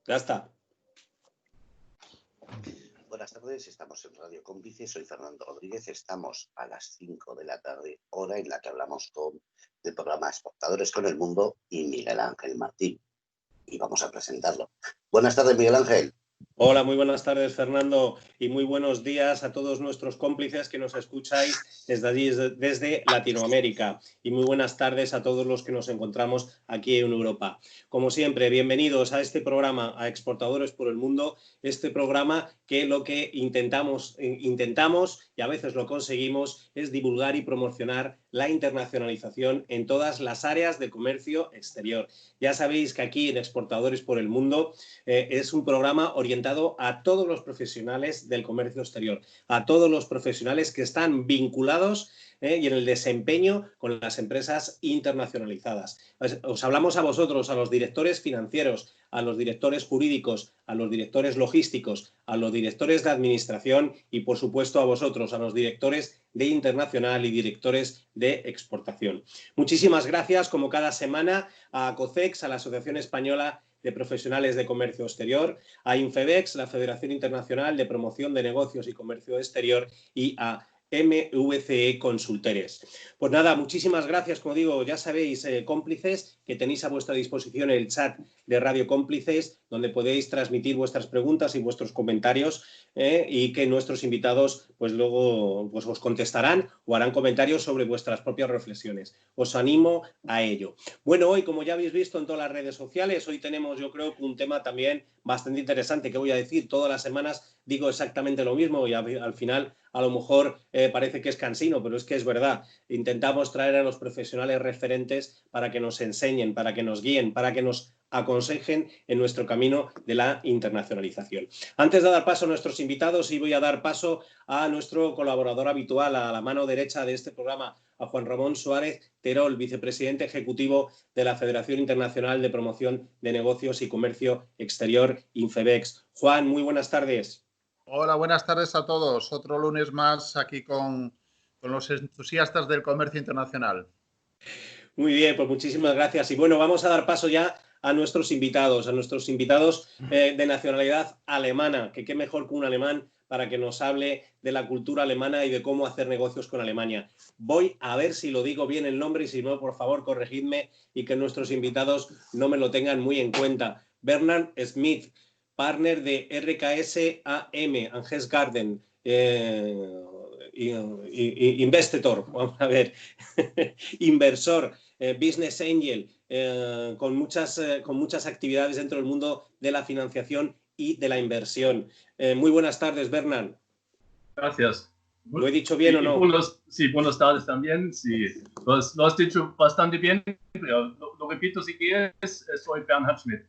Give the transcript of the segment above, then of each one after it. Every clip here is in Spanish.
Ya está. Buenas tardes, estamos en Radio Cómplice, soy Fernando Rodríguez, estamos a las 5 de la tarde, hora en la que hablamos del programa Exportadores con el Mundo y Miguel Ángel Martín. Y vamos a presentarlo. Buenas tardes, Miguel Ángel. Hola, muy buenas tardes, Fernando, y muy buenos días a todos nuestros cómplices que nos escucháis desde allí, desde Latinoamérica. Y muy buenas tardes a todos los que nos encontramos aquí en Europa. Como siempre, bienvenidos a este programa, a Exportadores por el Mundo, este programa que lo que intentamos y a veces lo conseguimos es divulgar y promocionar la internacionalización en todas las áreas de comercio exterior. Ya sabéis que aquí en Exportadores por el Mundo es un programa orientado a todos los profesionales del comercio exterior, a todos los profesionales que están vinculados y en el desempeño con las empresas internacionalizadas. Os hablamos a vosotros, a los directores financieros, a los directores jurídicos, a los directores logísticos, a los directores de administración y, por supuesto, a vosotros, a los directores de internacional y directores de exportación. Muchísimas gracias, como cada semana, a ACOCEX, a la Asociación Española de Profesionales de Comercio Exterior, a INFEBEX, la Federación Internacional de Promoción de Negocios y Comercio Exterior, y a MVCE Consultores. Pues nada, muchísimas gracias, como digo, ya sabéis, cómplices, que tenéis a vuestra disposición el chat de Radio Cómplices, donde podéis transmitir vuestras preguntas y vuestros comentarios y que nuestros invitados pues luego pues, os contestarán o harán comentarios sobre vuestras propias reflexiones. Os animo a ello. Bueno, hoy, como ya habéis visto en todas las redes sociales, hoy tenemos, yo creo, un tema también bastante interesante que voy a decir. Todas las semanas digo exactamente lo mismo y al final a lo mejor parece que es cansino, pero es que es verdad. Intentamos traer a los profesionales referentes para que nos enseñen, para que nos guíen, para que nos aconsejen en nuestro camino de la internacionalización. Antes de dar paso a nuestros invitados, sí voy a dar paso a nuestro colaborador habitual, a la mano derecha de este programa, a Juan Ramón Suárez Terol, vicepresidente ejecutivo de la Federación Internacional de Promoción de Negocios y Comercio Exterior, INFEBEX. Juan, muy buenas tardes. Hola, buenas tardes a todos. Otro lunes más aquí con los entusiastas del comercio internacional. Muy bien, pues muchísimas gracias. Y bueno, vamos a dar paso ya a nuestros invitados de nacionalidad alemana, que qué mejor que un alemán para que nos hable de la cultura alemana y de cómo hacer negocios con Alemania. Voy a ver si lo digo bien el nombre y si no, por favor, corregidme y que nuestros invitados no me lo tengan muy en cuenta. Bernhard Schmidt, partner de RKS AM, Angers Garden, investitor, vamos a ver, inversor, business angel, con muchas actividades dentro del mundo de la financiación y de la inversión. Muy buenas tardes, Bernard. Gracias. ¿Lo he dicho bien o no? Sí, buenas tardes también. Sí, lo has dicho bastante bien. Pero lo repito si quieres, soy Bernhard Schmidt.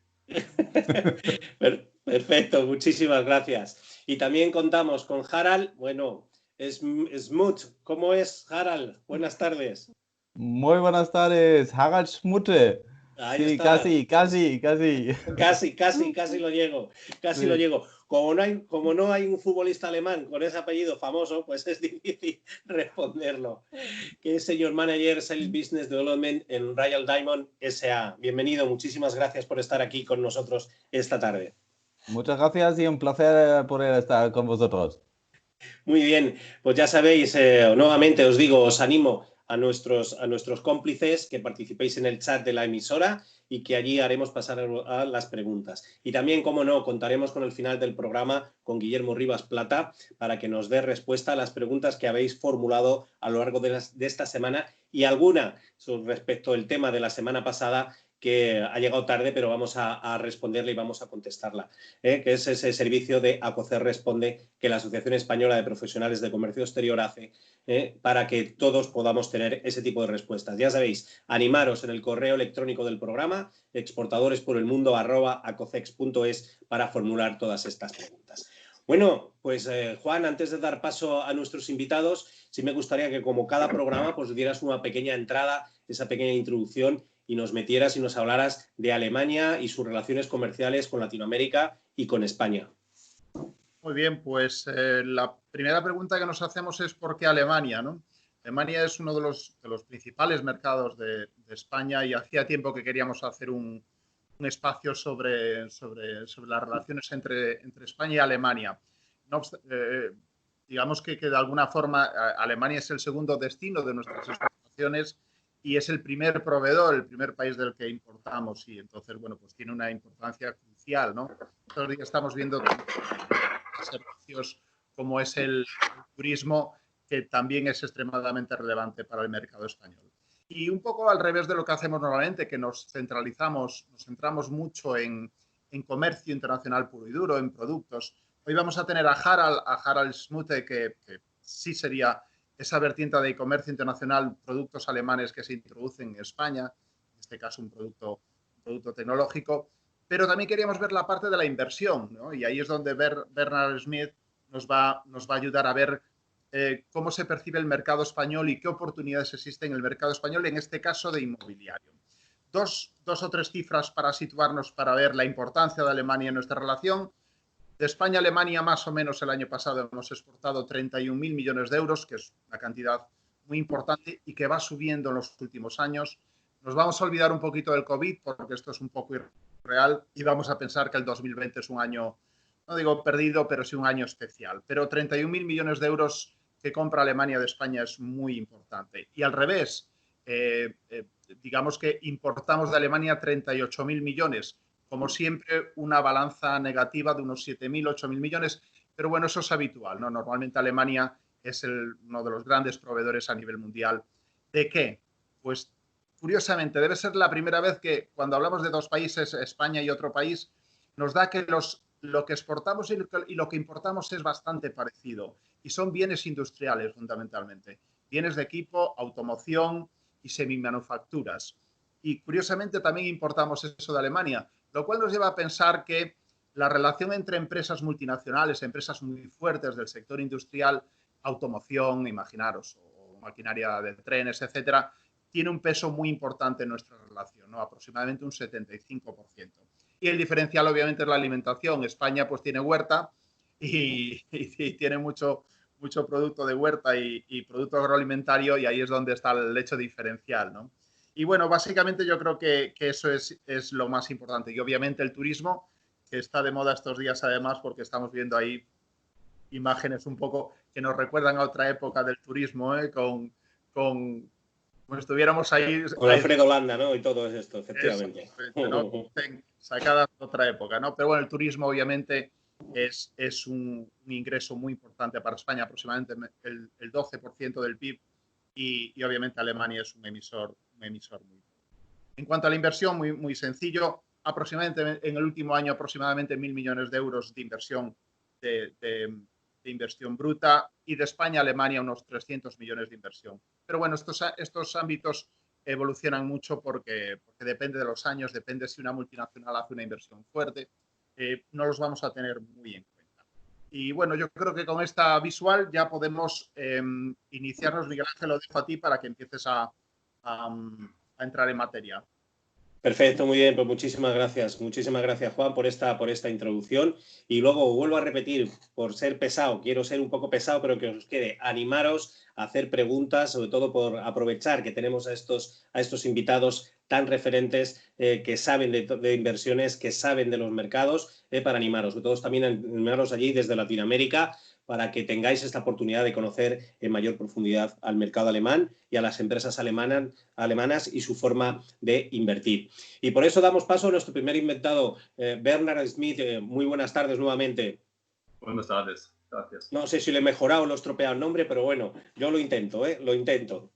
Perfecto, muchísimas gracias. Y también contamos con Harald, bueno, Schmut. ¿Cómo es, Harald? Buenas tardes. Muy buenas tardes, Harald Schmutte. Ahí sí, está. Casi lo llego. Casi lo llego. Como no hay un futbolista alemán con ese apellido famoso, pues es difícil responderlo. Que es señor manager Sales Business Development en Royal Diamond SA. Bienvenido, muchísimas gracias por estar aquí con nosotros esta tarde. Muchas gracias y un placer poder estar con vosotros. Muy bien, pues ya sabéis, nuevamente os digo, os animo a nuestros cómplices que participéis en el chat de la emisora y que allí haremos pasar a las preguntas. Y también, como no, contaremos con el final del programa con Guillermo Rivas Plata para que nos dé respuesta a las preguntas que habéis formulado a lo largo de esta semana y alguna respecto al tema de la semana pasada que ha llegado tarde, pero vamos a responderle y vamos a contestarla, que es ese servicio de ACOCER Responde que la Asociación Española de Profesionales de Comercio Exterior hace para que todos podamos tener ese tipo de respuestas. Ya sabéis, animaros en el correo electrónico del programa, exportadoresporelmundo@acocex.es, para formular todas estas preguntas. Bueno, pues Juan, antes de dar paso a nuestros invitados, sí me gustaría que como cada programa pues dieras una pequeña entrada, esa pequeña introducción y nos metieras y nos hablaras de Alemania y sus relaciones comerciales con Latinoamérica y con España. Muy bien, pues la primera pregunta que nos hacemos es ¿por qué Alemania, no? Alemania es uno de los principales mercados de España y hacía tiempo que queríamos hacer un espacio sobre las relaciones entre España y Alemania. No, digamos que de alguna forma Alemania es el segundo destino de nuestras exportaciones y es el primer proveedor, el primer país del que importamos, y entonces, bueno, pues tiene una importancia crucial, ¿no? Estos días estamos viendo servicios como es el turismo, que también es extremadamente relevante para el mercado español. Y un poco al revés de lo que hacemos normalmente, que nos centramos mucho en comercio internacional puro y duro, en productos. Hoy vamos a tener a Harald Schmute, que sí sería esa vertiente de comercio internacional, productos alemanes que se introducen en España, en este caso un producto tecnológico, pero también queríamos ver la parte de la inversión, ¿no? Y ahí es donde Bernhard Schmidt nos va a ayudar a ver cómo se percibe el mercado español y qué oportunidades existen en el mercado español, en este caso de inmobiliario. Dos o tres cifras para situarnos, para ver la importancia de Alemania en nuestra relación. De España a Alemania, más o menos el año pasado hemos exportado 31.000 millones de euros, que es una cantidad muy importante y que va subiendo en los últimos años. Nos vamos a olvidar un poquito del COVID, porque esto es un poco irreal, y vamos a pensar que el 2020 es un año, no digo perdido, pero sí un año especial. Pero 31.000 millones de euros que compra Alemania de España es muy importante. Y al revés, digamos que importamos de Alemania 38.000 millones. Como siempre, una balanza negativa de unos 7.000, 8.000 millones, pero bueno, eso es habitual, ¿no? Normalmente Alemania es uno de los grandes proveedores a nivel mundial. ¿De qué? Pues, curiosamente, debe ser la primera vez que cuando hablamos de dos países, España y otro país, nos da que lo que exportamos y lo que importamos es bastante parecido, y son bienes industriales fundamentalmente, bienes de equipo, automoción y semimanufacturas. Y curiosamente también importamos eso de Alemania, lo cual nos lleva a pensar que la relación entre empresas multinacionales, empresas muy fuertes del sector industrial, automoción, imaginaros, o maquinaria de trenes, etcétera, tiene un peso muy importante en nuestra relación, ¿no? Aproximadamente un 75%. Y el diferencial, obviamente, es la alimentación. España pues tiene huerta y tiene mucho producto de huerta y producto agroalimentario, y ahí es donde está el hecho diferencial, ¿no? Y bueno, básicamente yo creo que eso es lo más importante. Y obviamente el turismo, que está de moda estos días además, porque estamos viendo ahí imágenes un poco que nos recuerdan a otra época del turismo, como estuviéramos ahí. Con Alfredo Landa, ¿no? Y todo esto, efectivamente. ¿No? Sacadas de otra época, ¿no? Pero bueno, el turismo obviamente es un ingreso muy importante para España, aproximadamente el 12% del PIB, y obviamente Alemania es un emisor muy importante. En cuanto a la inversión, muy sencillo, aproximadamente en el último año aproximadamente 1.000 millones de euros de inversión de inversión bruta, y de España a Alemania unos 300 millones de inversión. Pero bueno, estos ámbitos evolucionan mucho porque depende de los años, depende si una multinacional hace una inversión fuerte, no los vamos a tener muy en cuenta. Y bueno, yo creo que con esta visual ya podemos iniciarnos. Miguel Ángel, lo dejo a ti para que empieces a entrar en materia. Perfecto, muy bien, pues muchísimas gracias Juan por esta introducción. Y luego vuelvo a repetir, por ser pesado, quiero ser un poco pesado, pero que os quede, animaros a hacer preguntas, sobre todo por aprovechar que tenemos a estos invitados tan referentes que saben de inversiones, que saben de los mercados, para animaros, sobre todo también animaros allí desde Latinoamérica, para que tengáis esta oportunidad de conocer en mayor profundidad al mercado alemán y a las empresas alemanas y su forma de invertir. Y por eso damos paso a nuestro primer invitado, Bernhard Schmidt. Muy buenas tardes nuevamente. Buenas tardes, gracias. No sé si le he mejorado o lo he estropeado el nombre, pero bueno, yo lo intento, lo intento.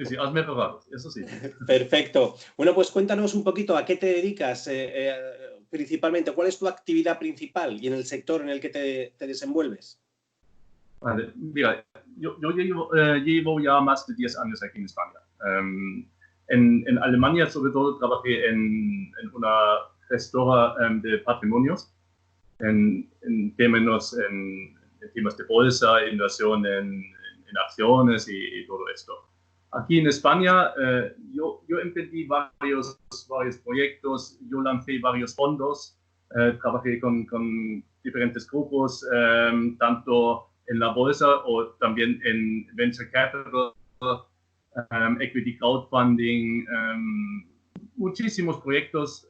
Sí, has mejorado, eso sí. Perfecto. Bueno, pues cuéntanos un poquito a qué te dedicas principalmente, cuál es tu actividad principal y en el sector en el que te desenvuelves. Vale, mira, yo llevo ya más de 10 años aquí en España. En Alemania, sobre todo, trabajé en una gestora de patrimonios, en temas de bolsa, inversión en acciones y todo esto. Aquí en España, yo emprendí varios proyectos, yo lancé varios fondos, trabajé con diferentes grupos, tanto en la bolsa o también en venture capital, equity crowdfunding, muchísimos proyectos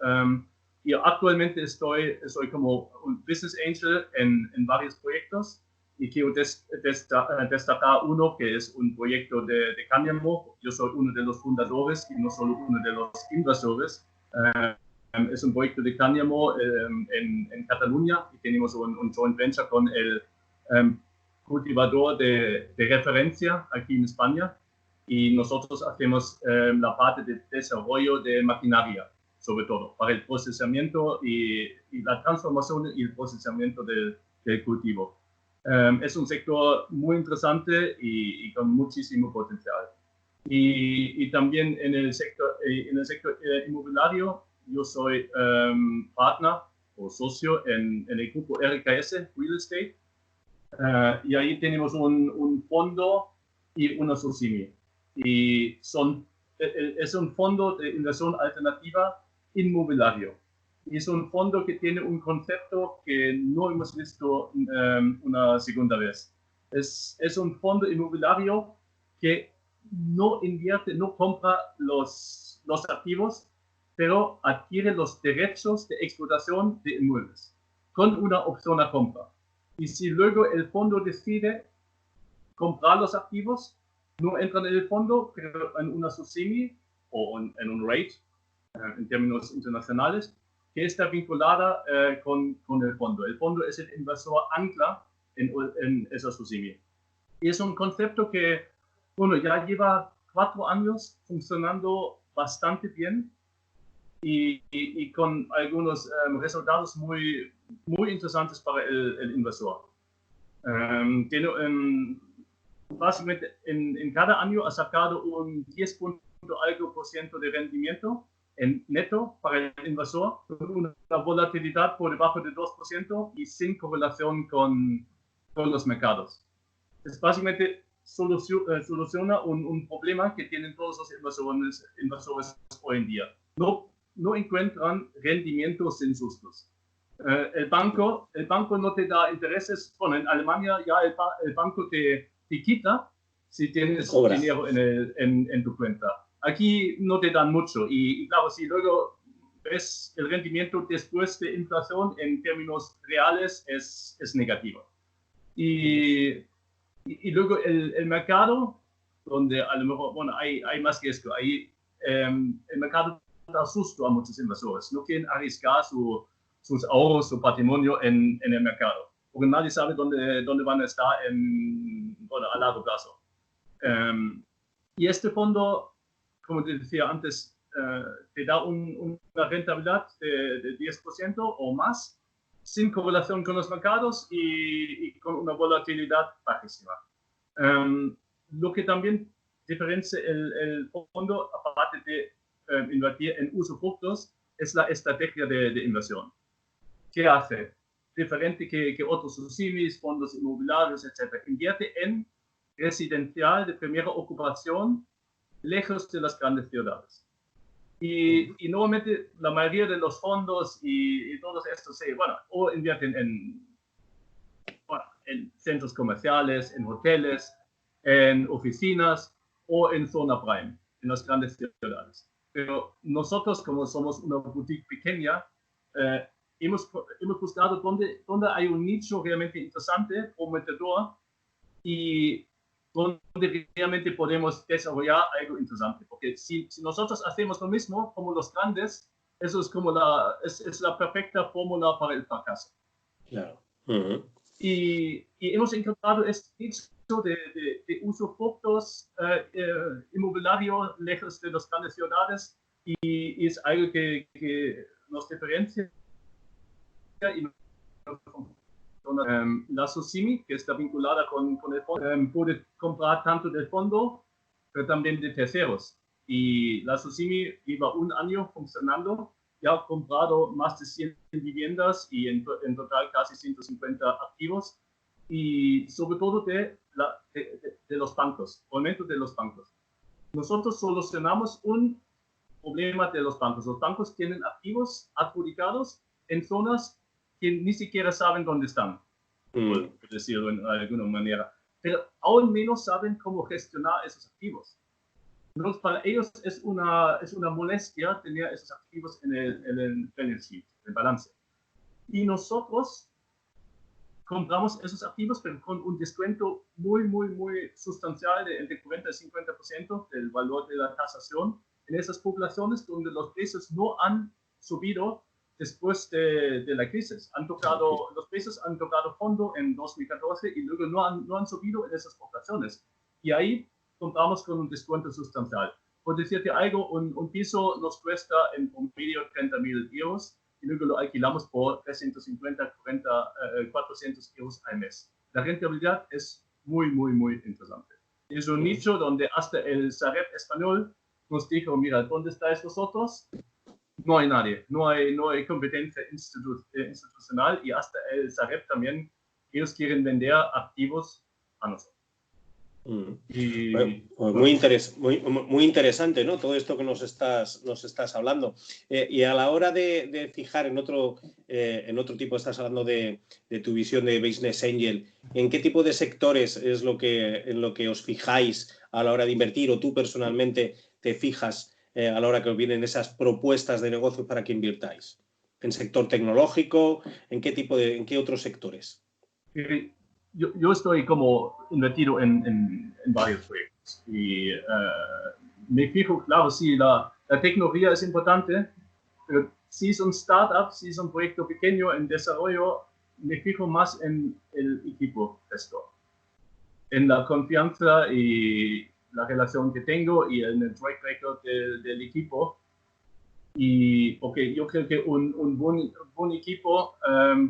y actualmente soy como un business angel en varios proyectos y quiero destacar uno que es un proyecto de Cáñamo. Yo soy uno de los fundadores y no solo uno de los inversores. Es un proyecto de Cáñamo en Cataluña y tenemos un joint venture con el cultivador de referencia aquí en España y nosotros hacemos la parte de desarrollo de maquinaria, sobre todo, para el procesamiento y la transformación y el procesamiento del cultivo. Es un sector muy interesante y con muchísimo potencial. Y también en el sector inmobiliario, yo soy partner o socio en el grupo RKS Real Estate. Y ahí tenemos un fondo y una SOCIMI. Y es un fondo de inversión alternativa inmobiliario. Y es un fondo que tiene un concepto que no hemos visto una segunda vez. Es un fondo inmobiliario que no invierte, no compra los activos, pero adquiere los derechos de explotación de inmuebles con una opción a compra. Y si luego el fondo decide comprar los activos, no entran en el fondo, pero en una SOCIMI o en un REIT, en términos internacionales, que está vinculada con el fondo. El fondo es el inversor ancla en esa SOCIMI. Y es un concepto que, bueno, ya lleva 4 años funcionando bastante bien y con algunos resultados muy interesantes para el inversor. Básicamente en cada año ha sacado un 10% de rendimiento en neto para el inversor, con una volatilidad por debajo de 2% y sin correlación con los mercados. Es básicamente soluciona un problema que tienen todos los inversores hoy en día. No encuentran rendimientos injustos. El banco no te da intereses. Bueno, en Alemania ya el banco te quita si tienes dinero en tu cuenta. Aquí no te dan mucho y claro, si luego ves el rendimiento después de inflación en términos reales es negativo. Y luego el mercado, donde a lo mejor, bueno, hay más que esto, el mercado da susto a muchos inversores, no quieren arriesgar sus ahorros, su patrimonio en el mercado, porque nadie sabe dónde van a estar a largo plazo. Y este fondo, como te decía antes, te da una rentabilidad de 10% o más, sin correlación con los mercados y con una volatilidad bajísima. Lo que también diferencia el fondo, aparte de invertir en usufructos, es la estrategia de inversión. ¿Qué hace? Diferente que otros SOCIMIs, fondos inmobiliarios, etc. Invierte en residencial de primera ocupación lejos de las grandes ciudades. Y normalmente la mayoría de los fondos y todos estos, o invierten en centros comerciales, en hoteles, en oficinas o en zona prime, en las grandes ciudades. Pero nosotros, como somos una boutique pequeña, hemos buscado dónde hay un nicho realmente interesante, prometedor, y donde realmente podemos desarrollar algo interesante. Porque si nosotros hacemos lo mismo como los grandes, eso es como es la perfecta fórmula para el fracaso. Claro. Y hemos encontrado este nicho de usufructos inmobiliario lejos de las grandes ciudades y es algo que nos diferencia y la SOCIMI, que está vinculada con el fondo, puede comprar tanto del fondo, pero también de terceros. Y la SOCIMI lleva 1 año funcionando, ya ha comprado más de 100 viviendas y en total casi 150 activos, y sobre todo de los bancos, aumento de los bancos. Nosotros solucionamos un problema de los bancos. Los bancos tienen activos adjudicados en zonas que ni siquiera saben dónde están, por decirlo de alguna manera, pero aún menos saben cómo gestionar esos activos. Entonces, para ellos es una molestia tener esos activos en el balance sheet, el balance. Y nosotros compramos esos activos, pero con un descuento muy, muy, muy sustancial de entre 40 y 50% del valor de la tasación en esas poblaciones donde los precios no han subido después de la crisis. Los precios han tocado fondo en 2014 y luego no han subido en esas poblaciones. Y ahí compramos con un descuento sustancial. Por decirte algo, un piso nos cuesta en promedio 30.000 euros y luego lo alquilamos por 350, 400 euros al mes. La rentabilidad es muy, muy, muy interesante. Es un nicho donde hasta el Sareb español nos dijo, mira, ¿dónde estáis vosotros? No hay nadie, no hay competencia institucional y hasta el Sareb también, ellos quieren vender activos a nosotros. Y, bueno, pues muy interesante, ¿no? Todo esto que nos estás hablando. Y a la hora de fijar en otro tipo, estás hablando de tu visión de Business Angel, ¿en qué tipo de sectores es en lo que os fijáis a la hora de invertir o tú personalmente te fijas a la hora que os vienen esas propuestas de negocio para que invirtáis? ¿En sector tecnológico? ¿En qué otros sectores? Yo estoy como invertido en varios proyectos y me fijo, claro, sí, la tecnología es importante, pero si es un startup, si es un proyecto pequeño en desarrollo, me fijo más en el equipo gestor, en la confianza y la relación que tengo y en el track record del equipo. Y porque yo creo que un buen equipo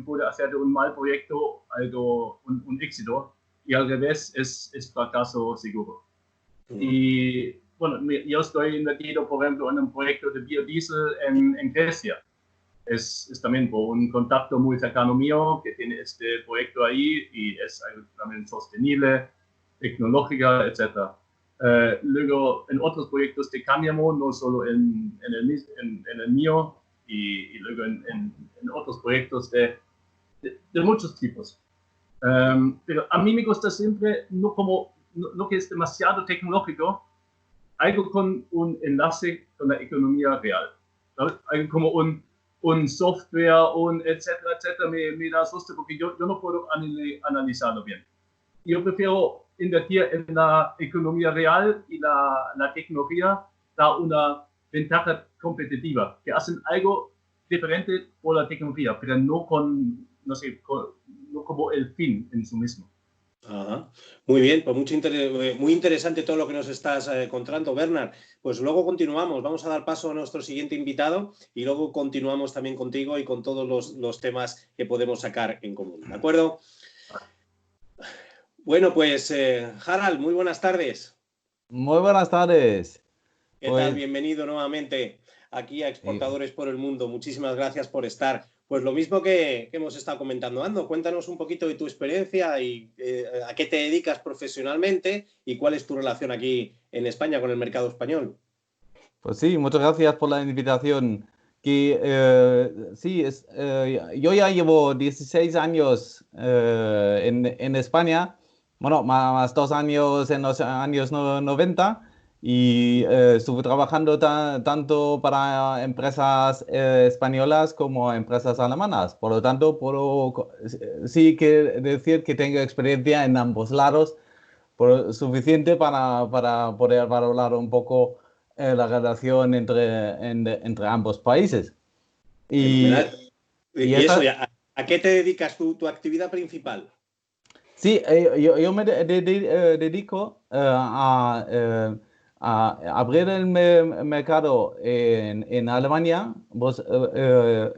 puede hacer de un mal proyecto un éxito y al revés es fracaso seguro. Y bueno, yo estoy invertido, por ejemplo, en un proyecto de biodiesel en Grecia. Es también por un contacto muy cercano mío que tiene este proyecto ahí y es algo también sostenible, tecnológica, etcétera. Luego en otros proyectos de cáñamo, no solo en el mío, y luego en otros proyectos de muchos tipos. Pero a mí me gusta siempre, no que es demasiado tecnológico, algo con un enlace con la economía real. ¿Sabes? Algo como un software, etcétera, etcétera, me da susto porque yo no puedo analizarlo bien. Yo prefiero invertir en la economía real y la tecnología da una ventaja competitiva, que hacen algo diferente por la tecnología, pero no como el fin en sí mismo. Ajá. Muy bien, pues muy interesante todo lo que nos estás contando, Bernard. Pues luego continuamos, vamos a dar paso a nuestro siguiente invitado y luego continuamos también contigo y con todos los temas que podemos sacar en común, ¿de acuerdo? Bueno, pues Harald, muy buenas tardes. Muy buenas tardes. ¿Qué tal? Bienvenido nuevamente aquí a Exportadores por el Mundo. Muchísimas gracias por estar. Pues lo mismo que hemos estado comentando, Ando, cuéntanos un poquito de tu experiencia y a qué te dedicas profesionalmente y cuál es tu relación aquí en España con el mercado español. Pues sí, muchas gracias por la invitación. Yo ya llevo 16 años en España, bueno, más 2 años en los años 90 y estuve trabajando tanto para empresas españolas como empresas alemanas. Por lo tanto, puedo sí que decir que tengo experiencia en ambos lados, suficiente para poder valorar un poco la relación entre ambos países. ¿A qué te dedicas tu actividad principal? Sí, yo me dedico a abrir el mercado en Alemania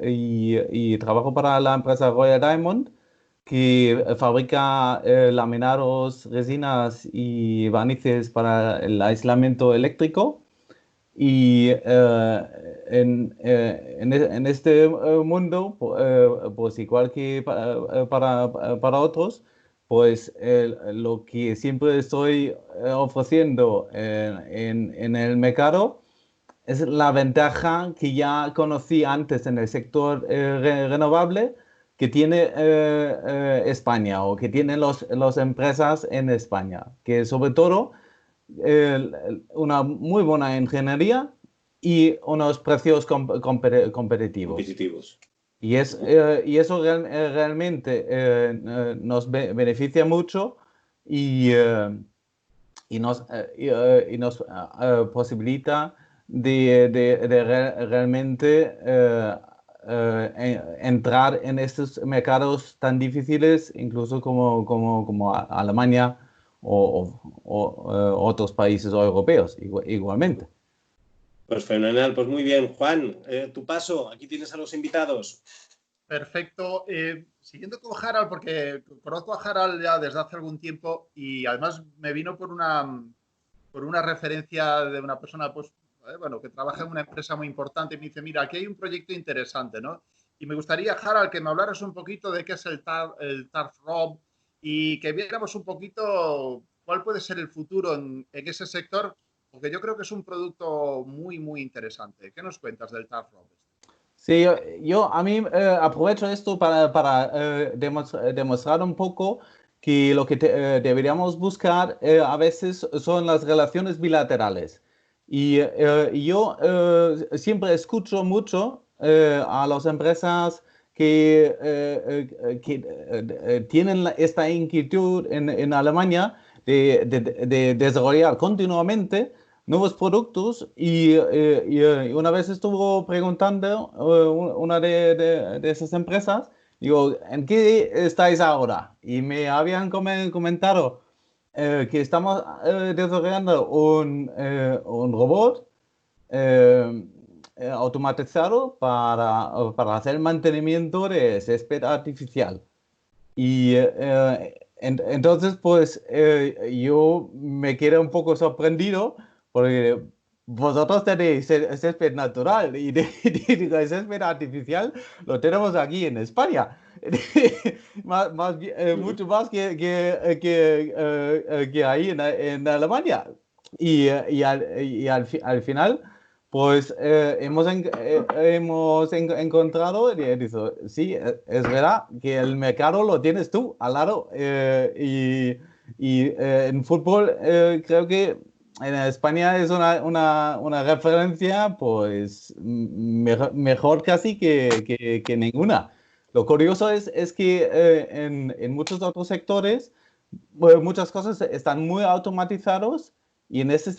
y trabajo para la empresa Royal Diamond, que fabrica laminados, resinas y barnices para el aislamiento eléctrico. Y en este mundo, pues igual que para otros, pues lo que siempre estoy ofreciendo en el mercado es la ventaja que ya conocí antes en el sector renovable que tiene España o que tienen las empresas en España, que sobre todo una muy buena ingeniería y unos precios competitivos. Y eso realmente nos beneficia mucho y nos posibilita de realmente entrar en estos mercados tan difíciles, incluso como Alemania o otros países europeos igualmente. Pues fenomenal, pues muy bien. Juan, tu paso, aquí tienes a los invitados. Perfecto. Siguiendo con Harald, porque conozco a Harald ya desde hace algún tiempo y además me vino por una referencia de una persona pues, bueno, que trabaja en una empresa muy importante y me dice, mira, aquí hay un proyecto interesante, ¿no? Y me gustaría, Harald, que me hablaras un poquito de qué es el TARF ROB y que viéramos un poquito cuál puede ser el futuro en ese sector, porque yo creo que es un producto muy, muy interesante. ¿Qué nos cuentas del TARF ROB? Sí, yo a mí aprovecho esto para demostrar un poco que lo que deberíamos buscar a veces son las relaciones bilaterales. Y yo siempre escucho mucho a las empresas que tienen esta inquietud en Alemania de desarrollar continuamente nuevos productos y una vez estuvo preguntando una de esas empresas, digo, ¿en qué estáis ahora? Y me habían comentado que estamos desarrollando un robot automatizado para hacer mantenimiento de césped artificial. Y entonces, pues yo me quedé un poco sorprendido porque vosotros tenéis césped natural y digo, el césped artificial lo tenemos aquí en España. Mucho más que ahí en Alemania. Y al final, pues hemos encontrado, y dice, sí, es verdad que el mercado lo tienes tú al lado. En fútbol creo que en España es una referencia pues mejor casi que ninguna. Lo curioso es que en muchos otros sectores muchas cosas están muy automatizados y en ese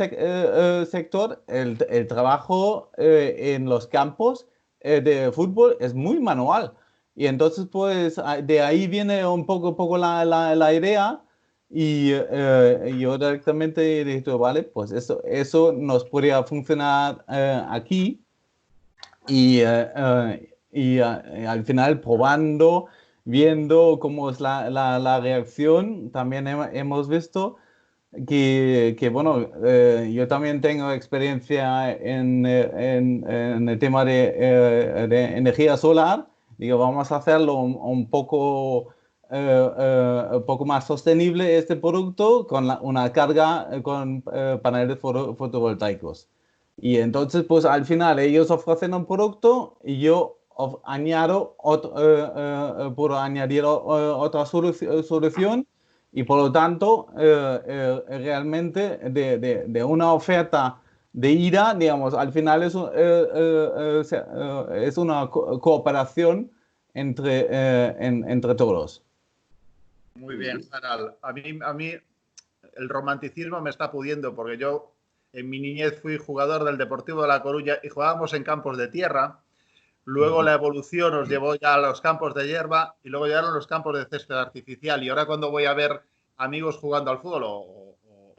sector el trabajo en los campos de fútbol es muy manual. Y entonces pues de ahí viene un poco la idea y yo directamente he dicho, vale, pues eso nos podría funcionar aquí y al final probando, viendo cómo es la reacción, también hemos visto bueno, yo también tengo experiencia en el tema de energía solar. Digo, vamos a hacerlo un poco más sostenible este producto con una carga con paneles fotovoltaicos. Y entonces, pues al final ellos ofrecen un producto y yo añado puedo añadir otra solución. Y por lo tanto, realmente de una oferta de ida, digamos, al final es una cooperación entre todos. Muy bien, Harald. A mí el romanticismo me está pudiendo porque yo en mi niñez fui jugador del Deportivo de La Coruña y jugábamos en campos de tierra. Luego la evolución nos llevó ya a los campos de hierba y luego llegaron los campos de césped artificial. Y ahora cuando voy a ver amigos jugando al fútbol o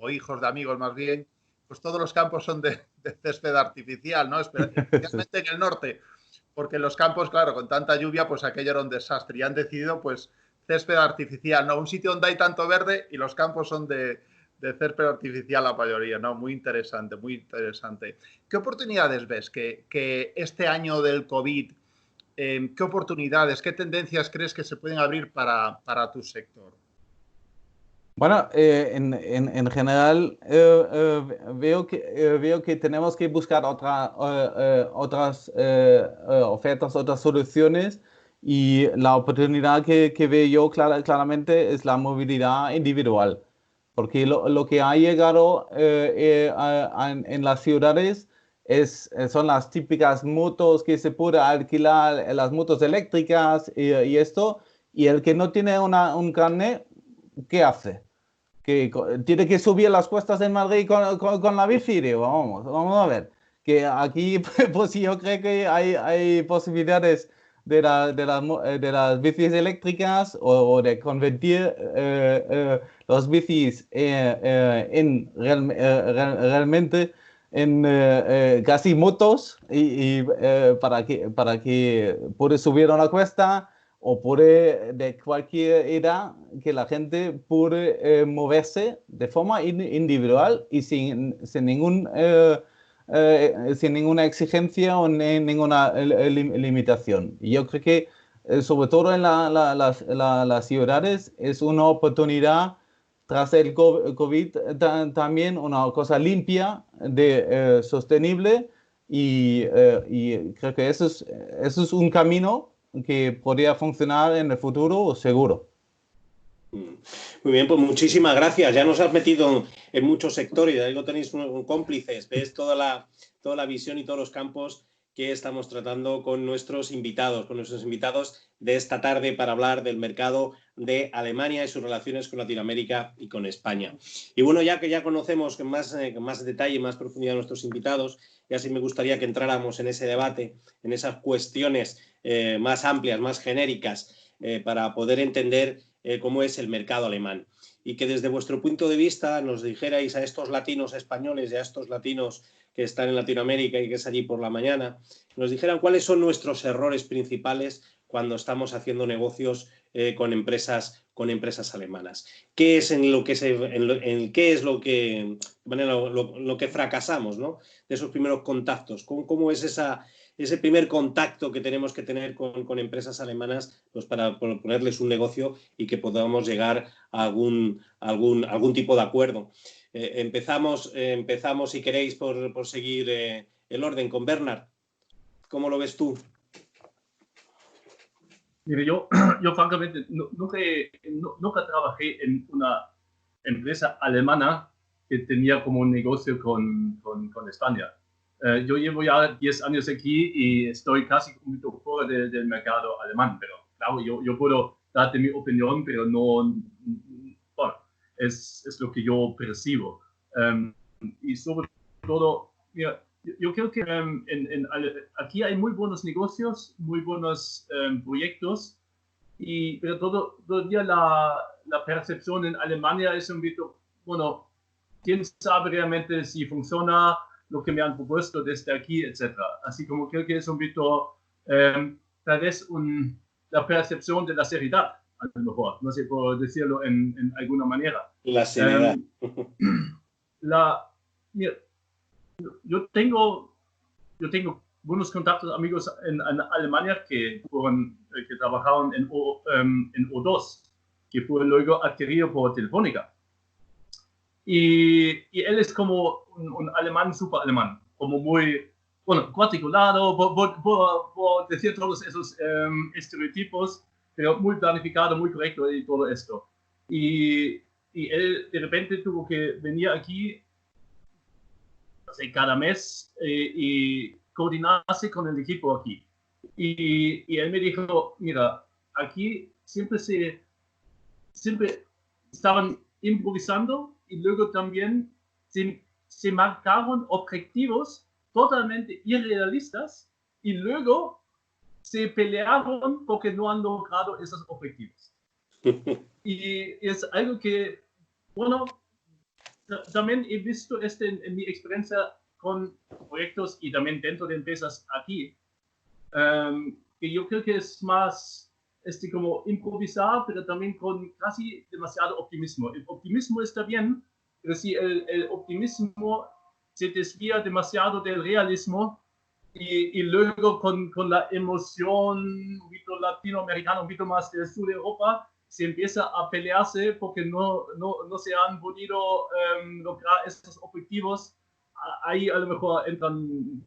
hijos de amigos más bien, pues todos los campos son de césped artificial, ¿no? Especialmente en el norte, porque en los campos, claro, con tanta lluvia, pues aquello era un desastre. Y han decidido, pues, césped artificial, ¿no? Un sitio donde hay tanto verde y los campos son de césped artificial la mayoría, ¿no? Muy interesante, muy interesante. ¿Qué oportunidades ves que este año del COVID, qué oportunidades, qué tendencias crees que se pueden abrir para tu sector? Bueno, en general veo que tenemos que buscar otras ofertas, otras soluciones y la oportunidad que veo yo claramente es la movilidad individual. porque lo que ha llegado en las ciudades son las típicas motos que se puede alquilar, las motos eléctricas y esto, y el que no tiene un carnet, ¿qué hace? Que tiene que subir las cuestas en Madrid con la bici. Digo, vamos a ver, que aquí pues yo creo que hay posibilidades de las bicis eléctricas o de convertir los bicis realmente en casi motos para que pueda subir una cuesta o puede de cualquier edad que la gente puede moverse de forma individual y sin ninguna exigencia o ninguna limitación. Y yo creo que sobre todo en las ciudades es una oportunidad tras el COVID también una cosa limpia, sostenible y creo que eso es un camino que podría funcionar en el futuro seguro. Muy bien, pues muchísimas gracias. Ya nos has metido en muchos sectores, ahí lo tenéis un cómplices, ves toda la visión y todos los campos que estamos tratando con nuestros invitados de esta tarde para hablar del mercado de Alemania y sus relaciones con Latinoamérica y con España. Y bueno, ya que ya conocemos con más detalle, más profundidad a nuestros invitados, ya sí me gustaría que entráramos en ese debate, en esas cuestiones más amplias, más genéricas, para poder entender cómo es el mercado alemán. Y que desde vuestro punto de vista nos dijerais a estos latinos españoles y a estos latinos que están en Latinoamérica y que es allí por la mañana, nos dijeran cuáles son nuestros errores principales cuando estamos haciendo negocios con empresas alemanas. ¿Qué es lo que fracasamos, ¿no? De esos primeros contactos? ¿Cómo es ese primer contacto que tenemos que tener con empresas alemanas, pues para ponerles un negocio y que podamos llegar a algún tipo de acuerdo? Empezamos, si queréis, por seguir el orden con Bernard. ¿Cómo lo ves tú? Mire, yo francamente nunca trabajé en una empresa alemana que tenía como un negocio con España. Yo llevo ya 10 años aquí y estoy casi un poquito fuera del mercado alemán, pero claro, yo puedo darte mi opinión, pero no, bueno, es lo que yo percibo. Y sobre todo, mira, yo creo que aquí hay muy buenos negocios, muy buenos proyectos, pero todavía la percepción en Alemania es un poquito, bueno, quién sabe realmente si funciona lo que me han propuesto desde aquí, etc. Así como creo que es un poquito, tal vez la percepción de la seriedad, a lo mejor, no sé por decirlo en alguna manera. La seriedad. Mira, yo tengo buenos contactos, amigos en Alemania que trabajaban en O2, que fue luego adquirido por Telefónica. Y él es como un alemán, súper alemán, como muy, bueno, cuadriculado, por decir todos esos estereotipos, pero muy planificado, muy correcto y todo esto. Y él de repente tuvo que venir aquí cada mes y coordinarse con el equipo aquí. Y él me dijo, mira, aquí siempre estaban improvisando y luego también se marcaron objetivos totalmente irrealistas y luego se pelearon porque no han logrado esos objetivos. Y es algo que, bueno, también he visto en mi experiencia con proyectos y también dentro de empresas aquí, que yo creo que es más como improvisar, pero también con casi demasiado optimismo. El optimismo está bien, pero si el optimismo se desvía demasiado del realismo y luego con la emoción un poquito latinoamericana, un poquito más del sur de Europa, se empieza a pelearse porque no se han podido lograr esos objetivos. Ahí a lo mejor entran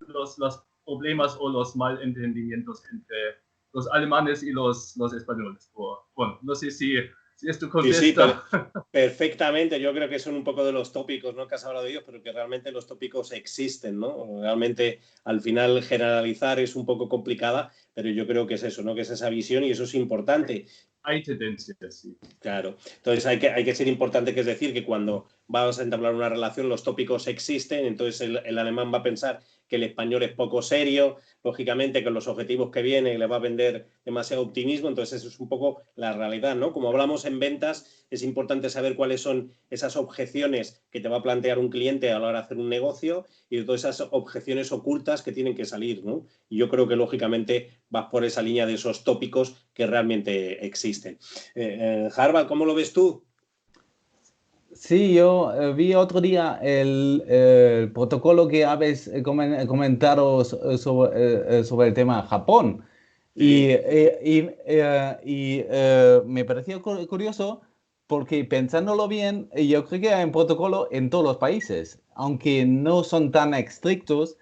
los problemas o los malentendimientos entre los alemanes y los españoles. Bueno, no sé si Si es tu Sí, contexto. perfectamente. Yo creo que son un poco de los tópicos, ¿no?, que has hablado de ellos, pero que realmente los tópicos existen, ¿no? Realmente, al final, generalizar es un poco complicada, pero yo creo que es eso, ¿no?, que es esa visión y eso es importante. Hay tendencias, sí. Claro. Entonces hay que ser importante, que es decir, que cuando vamos a entablar una relación los tópicos existen, entonces el alemán va a pensar que el español es poco serio, lógicamente con los objetivos que viene le va a vender demasiado optimismo, entonces eso es un poco la realidad, ¿no? Como hablamos en ventas, es importante saber cuáles son esas objeciones que te va a plantear un cliente a la hora de hacer un negocio y de todas esas objeciones ocultas que tienen que salir, ¿no? Y yo creo que lógicamente vas por esa línea de esos tópicos que realmente existen. Harvard, ¿cómo lo ves tú? Sí, yo vi otro día el protocolo que habéis comentado sobre el tema de Japón. Sí. Me pareció curioso porque pensándolo bien, yo creo que hay un protocolo en todos los países, aunque no son tan estrictos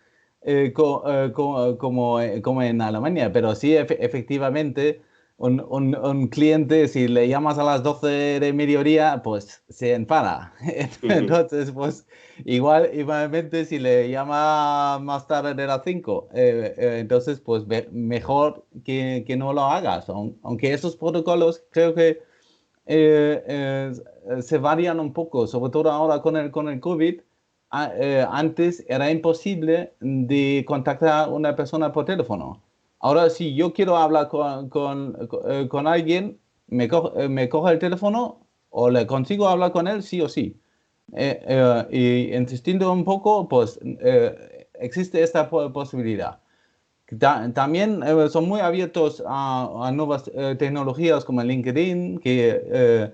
como en Alemania, pero sí efectivamente un cliente, si le llamas a las 12 de mediodía, pues se enfada. Entonces, pues igualmente si le llama más tarde de las 5, entonces pues mejor que no lo hagas. Aunque esos protocolos creo que se varían un poco, sobre todo ahora con el COVID. Antes era imposible de contactar a una persona por teléfono. Ahora, si yo quiero hablar con alguien, me coge el teléfono o le consigo hablar con él sí o sí. Y insistiendo un poco, pues existe esta posibilidad. También son muy abiertos a nuevas tecnologías como el LinkedIn, que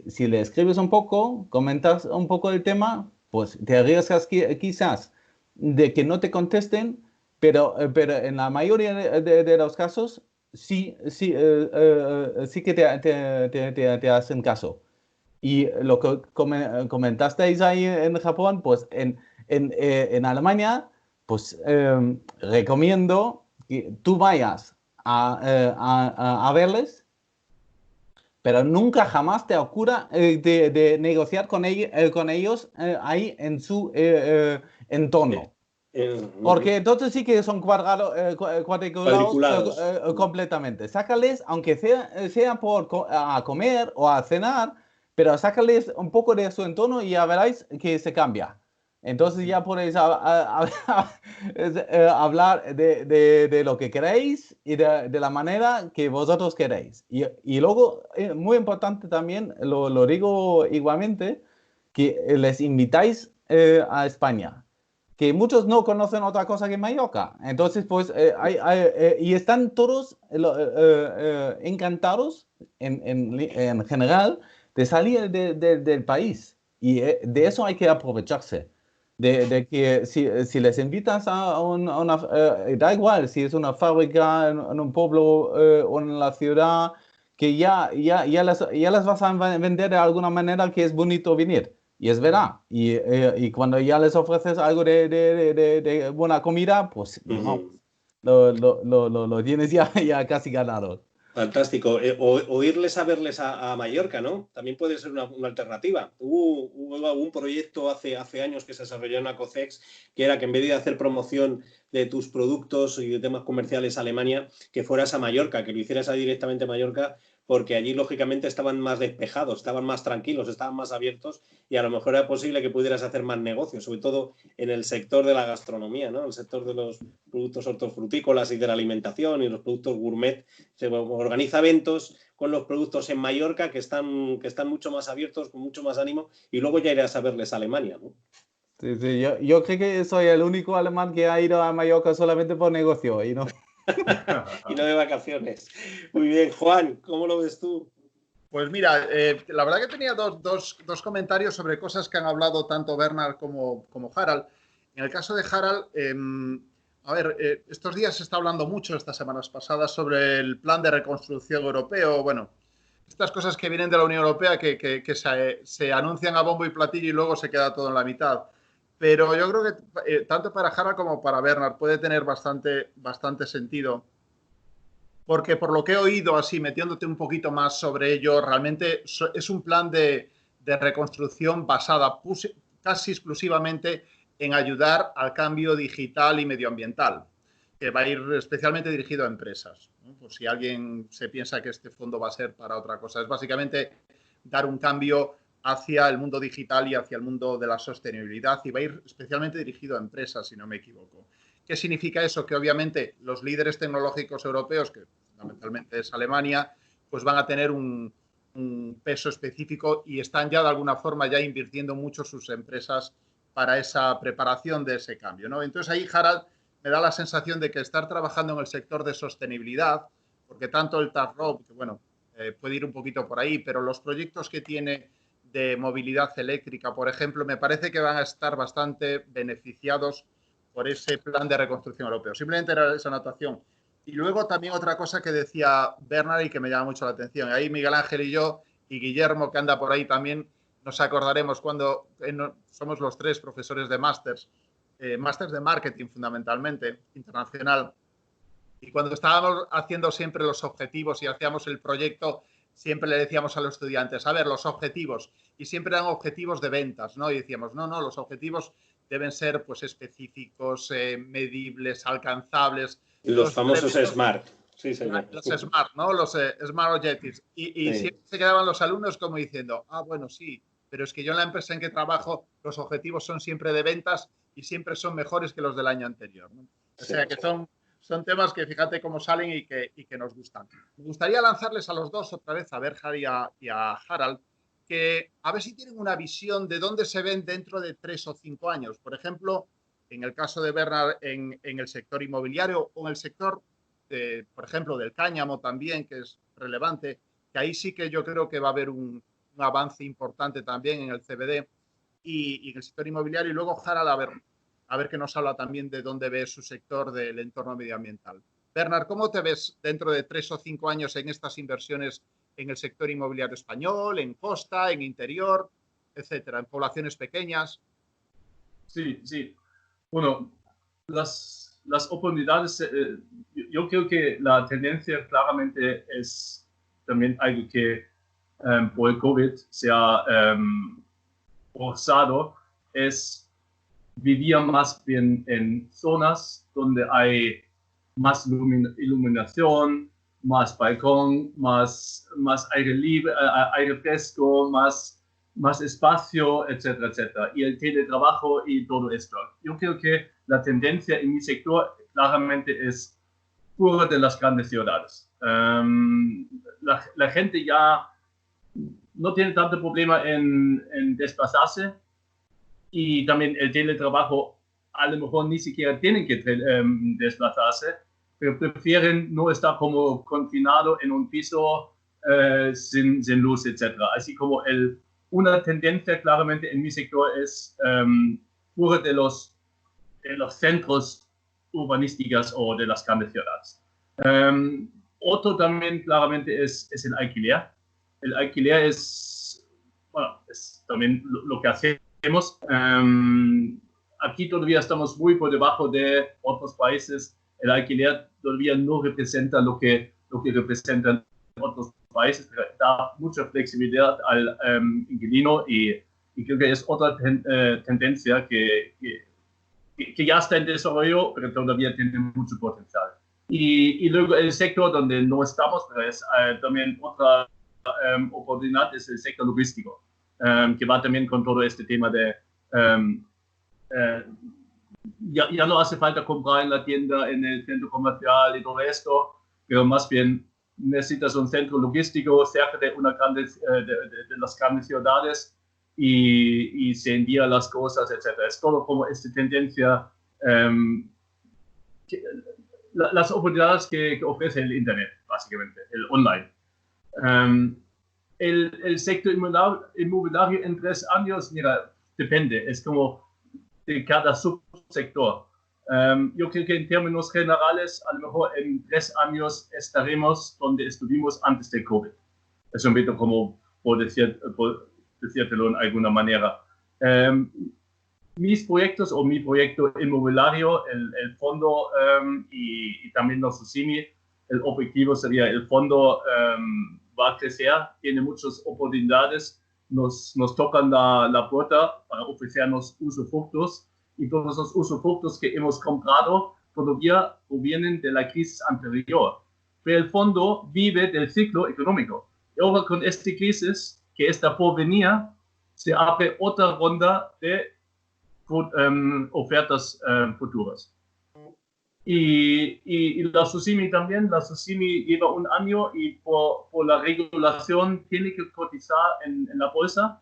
si le escribes un poco, comentas un poco el tema, pues te arriesgas quizás de que no te contesten, pero en la mayoría de los casos sí que te hacen caso. Y lo que comentasteis ahí en Japón, pues en Alemania, pues recomiendo que tú vayas a verles, pero nunca jamás te ocurra de negociar con ellos ahí en su entorno. Porque entonces sí que son cuadriculados Cuadriculados. completamente. Sácales, aunque sea a comer o a cenar, pero sácales un poco de su entorno y ya veréis que se cambia. Entonces ya podéis hablar de lo que queréis y de la manera que vosotros queréis. Y luego, muy importante también, lo digo igualmente, que les invitáis a España, que muchos no conocen otra cosa que Mallorca. Entonces, pues, y están todos encantados en general de salir del país. Y de eso hay que aprovecharse. De que si les invitas a una, da igual si es una fábrica en un pueblo o en la ciudad, que ya les vas a vender de alguna manera que es bonito venir. Y es verdad. Y cuando ya les ofreces algo de buena comida, pues lo tienes ya casi ganado. Fantástico. O irles a verles a Mallorca, ¿no? También puede ser una alternativa. Hubo un proyecto hace años que se desarrolló en Acocex, que era que en vez de hacer promoción de tus productos y de temas comerciales a Alemania, que fueras a Mallorca, que lo hicieras directamente a Mallorca, porque allí lógicamente estaban más despejados, estaban más tranquilos, estaban más abiertos y a lo mejor era posible que pudieras hacer más negocios, sobre todo en el sector de la gastronomía, ¿no? El sector de los productos hortofrutícolas y de la alimentación y los productos gourmet. Se organiza eventos con los productos en Mallorca que están mucho más abiertos, con mucho más ánimo, y luego ya irás a verles a Alemania, ¿no? Sí, yo creo que soy el único alemán que ha ido a Mallorca solamente por negocio y no. Y no de vacaciones. Muy bien, Juan, ¿cómo lo ves tú? Pues mira, la verdad que tenía dos comentarios sobre cosas que han hablado tanto Bernard como Harald. En el caso de Harald, a ver, estos días se está hablando mucho, estas semanas pasadas, sobre el plan de reconstrucción europeo. Bueno, estas cosas que vienen de la Unión Europea que se anuncian a bombo y platillo y luego se queda todo en la mitad. Pero yo creo que tanto para Harald como para Bernard puede tener bastante sentido porque por lo que he oído, así metiéndote un poquito más sobre ello, realmente es un plan de reconstrucción basada casi exclusivamente en ayudar al cambio digital y medioambiental, que va a ir especialmente dirigido a empresas, ¿no? Por si alguien se piensa que este fondo va a ser para otra cosa. Es básicamente dar un cambio hacia el mundo digital y hacia el mundo de la sostenibilidad, y va a ir especialmente dirigido a empresas, si no me equivoco. ¿Qué significa eso? Que obviamente los líderes tecnológicos europeos, que fundamentalmente es Alemania, pues van a tener un peso específico y están ya de alguna forma ya invirtiendo mucho sus empresas para esa preparación de ese cambio, ¿no? Entonces ahí, Harald, me da la sensación de que estar trabajando en el sector de sostenibilidad, porque tanto el TAFROB, que bueno, puede ir un poquito por ahí, pero los proyectos que tiene de movilidad eléctrica, por ejemplo, me parece que van a estar bastante beneficiados por ese plan de reconstrucción europeo. Simplemente era esa anotación. Y luego también otra cosa que decía Bernard y que me llama mucho la atención. Ahí Miguel Ángel y yo, y Guillermo, que anda por ahí también, nos acordaremos cuando somos los tres profesores de másters de marketing fundamentalmente, internacional. Y cuando estábamos haciendo siempre los objetivos y hacíamos el proyecto, siempre le decíamos a los estudiantes, a ver, los objetivos, y siempre eran objetivos de ventas, ¿no? Y decíamos, no, los objetivos deben ser pues específicos, medibles, alcanzables. Los famosos SMART. Sí, señor. Los SMART, ¿no? Los SMART Objectives. Y sí, siempre se quedaban los alumnos como diciendo, bueno, sí, pero es que yo en la empresa en que trabajo, los objetivos son siempre de ventas y siempre son mejores que los del año anterior, ¿no? O sea que son temas que fíjate cómo salen y que nos gustan. Me gustaría lanzarles a los dos otra vez, a Bernard y a Harald, que a ver si tienen una visión de dónde se ven dentro de 3 o 5 años. Por ejemplo, en el caso de Bernard, en el sector inmobiliario o en el sector, por ejemplo, del cáñamo también, que es relevante, que ahí sí que yo creo que va a haber un avance importante también en el CBD y en el sector inmobiliario. Y luego Harald, a ver qué nos habla también de dónde ve su sector del entorno medioambiental. Bernard, ¿cómo te ves dentro de 3 o 5 años en estas inversiones en el sector inmobiliario español, en costa, en interior, etcétera, en poblaciones pequeñas? Sí. Bueno, las oportunidades, yo creo que la tendencia claramente es también algo que por el COVID se ha forzado, es vivir más bien en zonas donde hay más iluminación, más balcón, más aire libre, aire fresco, más espacio, etcétera, etcétera. Y el teletrabajo y todo esto. Yo creo que la tendencia en mi sector claramente es pura de las grandes ciudades. La gente ya no tiene tanto problema en desplazarse, y también el teletrabajo a lo mejor ni siquiera tienen que desplazarse, pero prefieren no estar como confinado en un piso sin luz, etc. Así como una tendencia claramente en mi sector es pura de los centros urbanísticos o de las grandes ciudades. Otro también claramente es el alquiler. El alquiler es también lo que hacemos. Aquí todavía estamos muy por debajo de otros países. El alquiler todavía no representa lo que representan otros países, pero da mucha flexibilidad al inquilino y creo que es otra tendencia que ya está en desarrollo, pero todavía tiene mucho potencial. Y luego el sector donde no estamos, pero es también otra oportunidad, es el sector logístico, que va también con todo este tema de ya no hace falta comprar en la tienda, en el centro comercial y todo esto, pero más bien necesitas un centro logístico cerca de de las grandes ciudades y se envían las cosas, etc. Es todo como esta tendencia, las oportunidades que ofrece el Internet, básicamente, el online. El sector inmobiliario en 3 años, mira, depende, es como de cada subsector. Yo creo que en términos generales, a lo mejor en 3 años estaremos donde estuvimos antes del COVID. Es un poco como por decírtelo en alguna manera. Mis proyectos o mi proyecto inmobiliario, el fondo y también los SIMI, el objetivo sería el fondo va a crecer, tiene muchas oportunidades, nos tocan la puerta para ofrecernos usufructos y todos los usufructos que hemos comprado todavía provienen de la crisis anterior. Pero el fondo vive del ciclo económico. Y ahora con esta crisis que está por venir, se abre otra ronda de ofertas futuras. Y la SOCIMI también, la SOCIMI lleva un año y por la regulación tiene que cotizar en la bolsa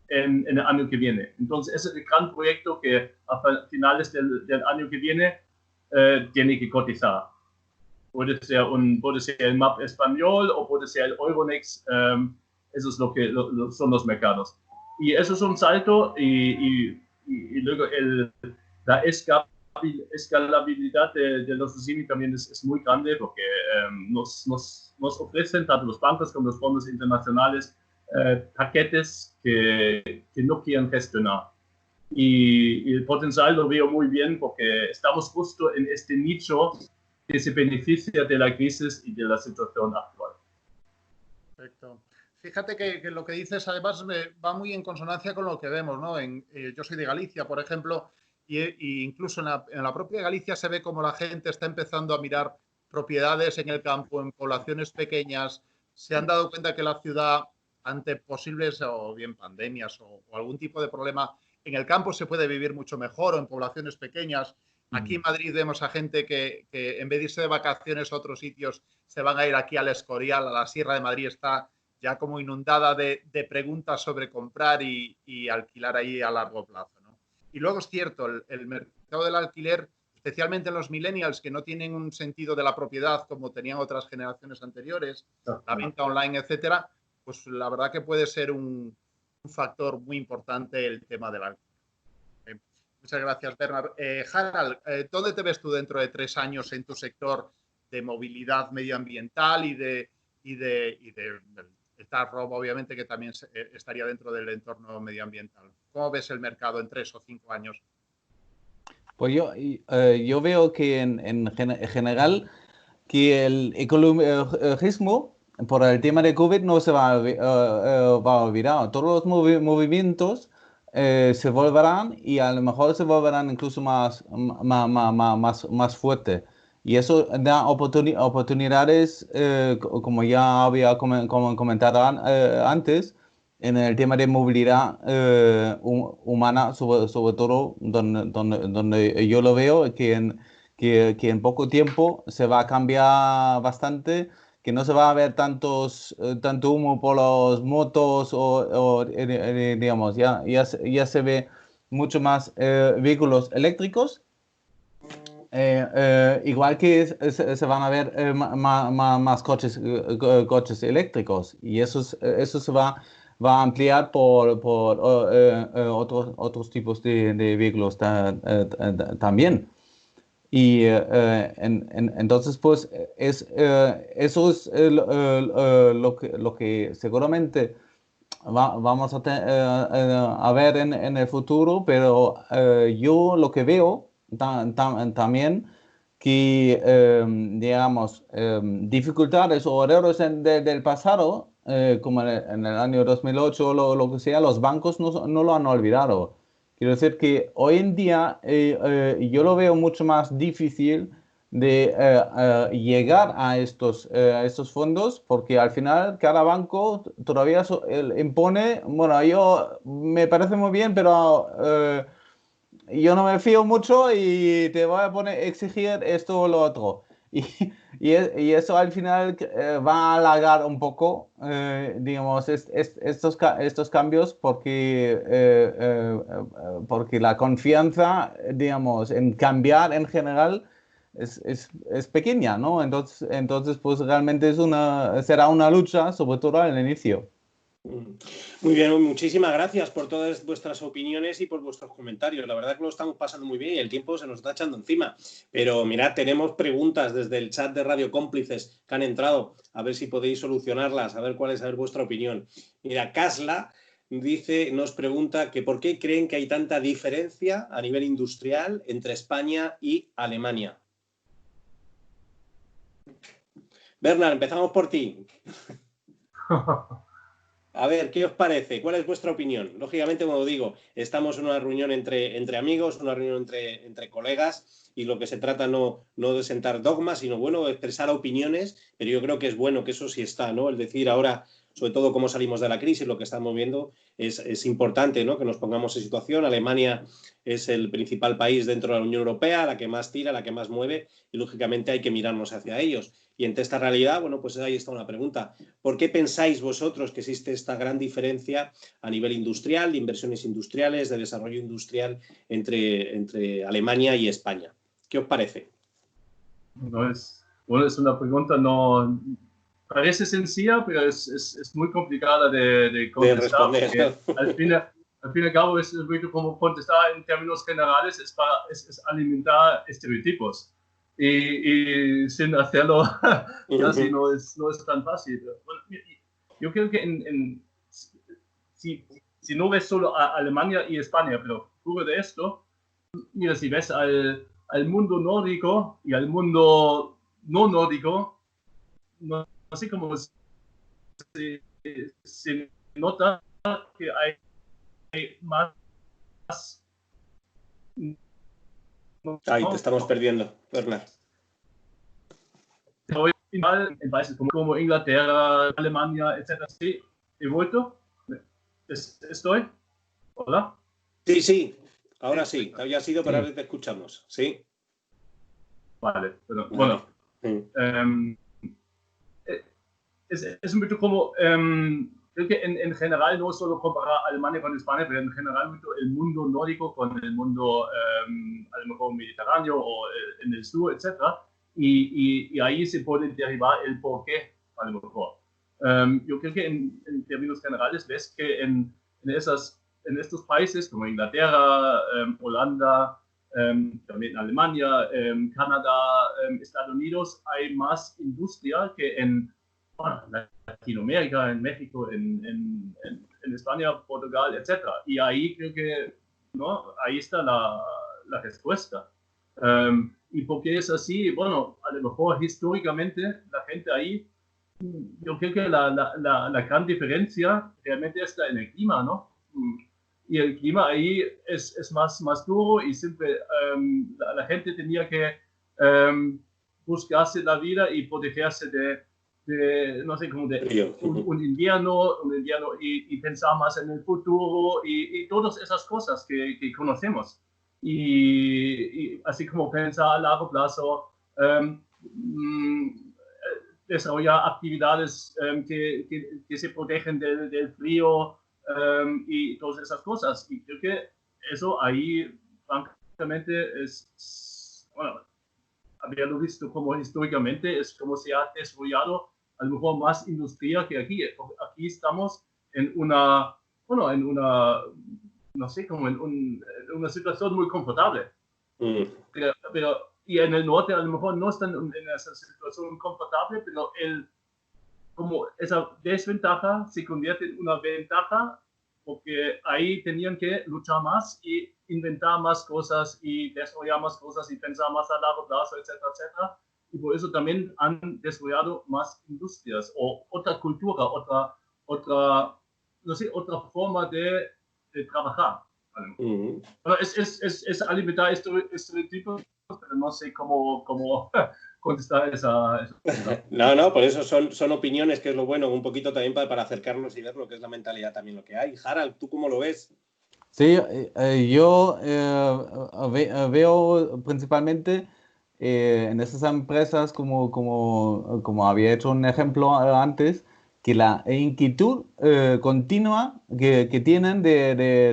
en el año que viene. Entonces ese es el gran proyecto que a finales del año que viene tiene que cotizar. Puede ser el MAP español o puede ser el Euronext, eso es lo que son los mercados. Y eso es un salto y luego la escalabilidad de los SOCIMI también es muy grande porque nos ofrecen tanto los bancos como los fondos internacionales paquetes que no quieren gestionar. Y el potencial lo veo muy bien porque estamos justo en este nicho que se beneficia de la crisis y de la situación actual. Perfecto. Fíjate que lo que dices además va muy en consonancia con lo que vemos, ¿no? Yo soy de Galicia, por ejemplo, y incluso en la propia Galicia se ve como la gente está empezando a mirar propiedades en el campo, en poblaciones pequeñas. Se han dado cuenta que la ciudad, ante posibles o bien pandemias o algún tipo de problema, en el campo se puede vivir mucho mejor o en poblaciones pequeñas. Aquí en Madrid vemos a gente que en vez de irse de vacaciones a otros sitios, se van a ir aquí al Escorial, a la Sierra de Madrid. Está ya como inundada de preguntas sobre comprar y alquilar ahí a largo plazo, ¿no? Y luego es cierto, el mercado del alquiler, especialmente en los millennials que no tienen un sentido de la propiedad como tenían otras generaciones anteriores, la venta online, etcétera, pues la verdad que puede ser un factor muy importante el tema del alquiler. Muchas gracias, Bernard. Harald, ¿dónde te ves tú dentro de 3 años en tu sector de movilidad medioambiental y de Rob, obviamente, que también estaría dentro del entorno medioambiental? ¿Cómo ves el mercado en 3 o 5 años? Pues yo veo que en general que el ecologismo por el tema de COVID no se va a olvidar. Todos los movimientos se volverán y a lo mejor se volverán incluso más fuertes. Y eso da oportunidades, como ya había comentado antes, en el tema de movilidad humana, sobre todo donde yo lo veo, que en poco tiempo se va a cambiar bastante, que no se va a ver tanto humo por las motos digamos, ya se ve mucho más vehículos eléctricos. Igual que se van a ver más coches eléctricos, y eso se va a ampliar por otros tipos de vehículos también. Y entonces, pues, eso es lo que seguramente vamos a ver en el futuro, pero yo lo que veo también que, digamos, dificultades o errores del pasado, como en el año 2008 o lo que sea, los bancos no lo han olvidado. Quiero decir que hoy en día yo lo veo mucho más difícil de llegar a estos fondos, porque al final cada banco todavía impone, bueno, me parece muy bien, pero yo no me fío mucho y te voy a exigir esto o lo otro. Y eso al final va a alargar un poco, digamos, estos cambios porque la confianza, digamos, en cambiar en general es pequeña, ¿no? Entonces, pues realmente será una lucha, sobre todo al inicio. Muy bien, muchísimas gracias por todas vuestras opiniones y por vuestros comentarios. La verdad que lo estamos pasando muy bien y el tiempo se nos está echando encima. Pero mirad, tenemos preguntas desde el chat de Radio Cómplices que han entrado. A ver si podéis solucionarlas, a ver cuál es vuestra opinión. Mira, Casla nos pregunta que por qué creen que hay tanta diferencia a nivel industrial entre España y Alemania. Bernard, empezamos por ti. A ver, ¿qué os parece? ¿Cuál es vuestra opinión? Lógicamente, como digo, estamos en una reunión entre amigos, una reunión entre colegas, y lo que se trata no de sentar dogmas, sino, bueno, expresar opiniones, pero yo creo que es bueno que eso sí está, ¿no? Es decir, ahora, sobre todo cómo salimos de la crisis, lo que estamos viendo es importante, ¿no? Que nos pongamos en situación. Alemania es el principal país dentro de la Unión Europea, la que más tira, la que más mueve, y lógicamente hay que mirarnos hacia ellos. Y ante esta realidad, bueno, pues ahí está una pregunta. ¿Por qué pensáis vosotros que existe esta gran diferencia a nivel industrial, de inversiones industriales, de desarrollo industrial entre Alemania y España? ¿Qué os parece? Es una pregunta, no parece sencilla, pero es muy complicada de contestar. De responder. Al fin y al cabo, es como contestar en términos generales, es alimentar estereotipos. Y sin hacerlo casi no es tan fácil. Bueno, yo creo que si no ves solo a Alemania y España, pero fuera de esto, mira, si ves al mundo nórdico y al mundo no nórdico, no sé cómo se nota que hay más. Ahí te estamos perdiendo, Bernard. En países como Inglaterra, Alemania, etc. Sí, he vuelto. ¿Estoy? ¿Hola? Sí, ahora sí. Había sido, pero ahora te escuchamos. Sí. Vale, pero bueno. Es un poco como, creo que en general no solo comparar Alemania con España, pero en general el mundo nórdico con el mundo a lo mejor mediterráneo o en el sur, etc. Y ahí se puede derivar el porqué, a lo mejor. Yo creo que en términos generales ves que en estos países como Inglaterra, Holanda, también Alemania, Canadá, Estados Unidos, hay más industria que en Latinoamérica, en México, en España, Portugal, etc. Y ahí creo que, ¿no? Ahí está la respuesta. ¿Y por qué es así? Bueno, a lo mejor históricamente la gente ahí, yo creo que la gran diferencia realmente está en el clima, ¿no? Y el clima ahí es más duro y siempre la gente tenía que buscarse la vida y protegerse de no sé, como de un invierno y pensar más en el futuro y todas esas cosas que conocemos. Y así como pensar a largo plazo, desarrollar actividades que se protegen del frío y todas esas cosas. Y creo que eso ahí, francamente, bueno, haberlo visto como históricamente, es como se ha desarrollado a lo mejor más industria que aquí. Aquí estamos en una, no sé, como en una situación muy confortable. Pero y en el norte a lo mejor no están en esa situación confortable, pero como esa desventaja se convierte en una ventaja porque ahí tenían que luchar más y inventar más cosas y desarrollar más cosas y pensar más a largo plazo, etcétera, etcétera. Y por eso también han desarrollado más industrias o otra cultura, otra forma de trabajar. Bueno, es alimentar estereotipos, pero no sé cómo contestar esa pregunta. No, por eso son opiniones, que es lo bueno, un poquito también para acercarnos y ver lo que es la mentalidad también, lo que hay. Harald, ¿tú cómo lo ves? Sí, yo veo principalmente en esas empresas, como había hecho un ejemplo antes, que la inquietud continua que tienen de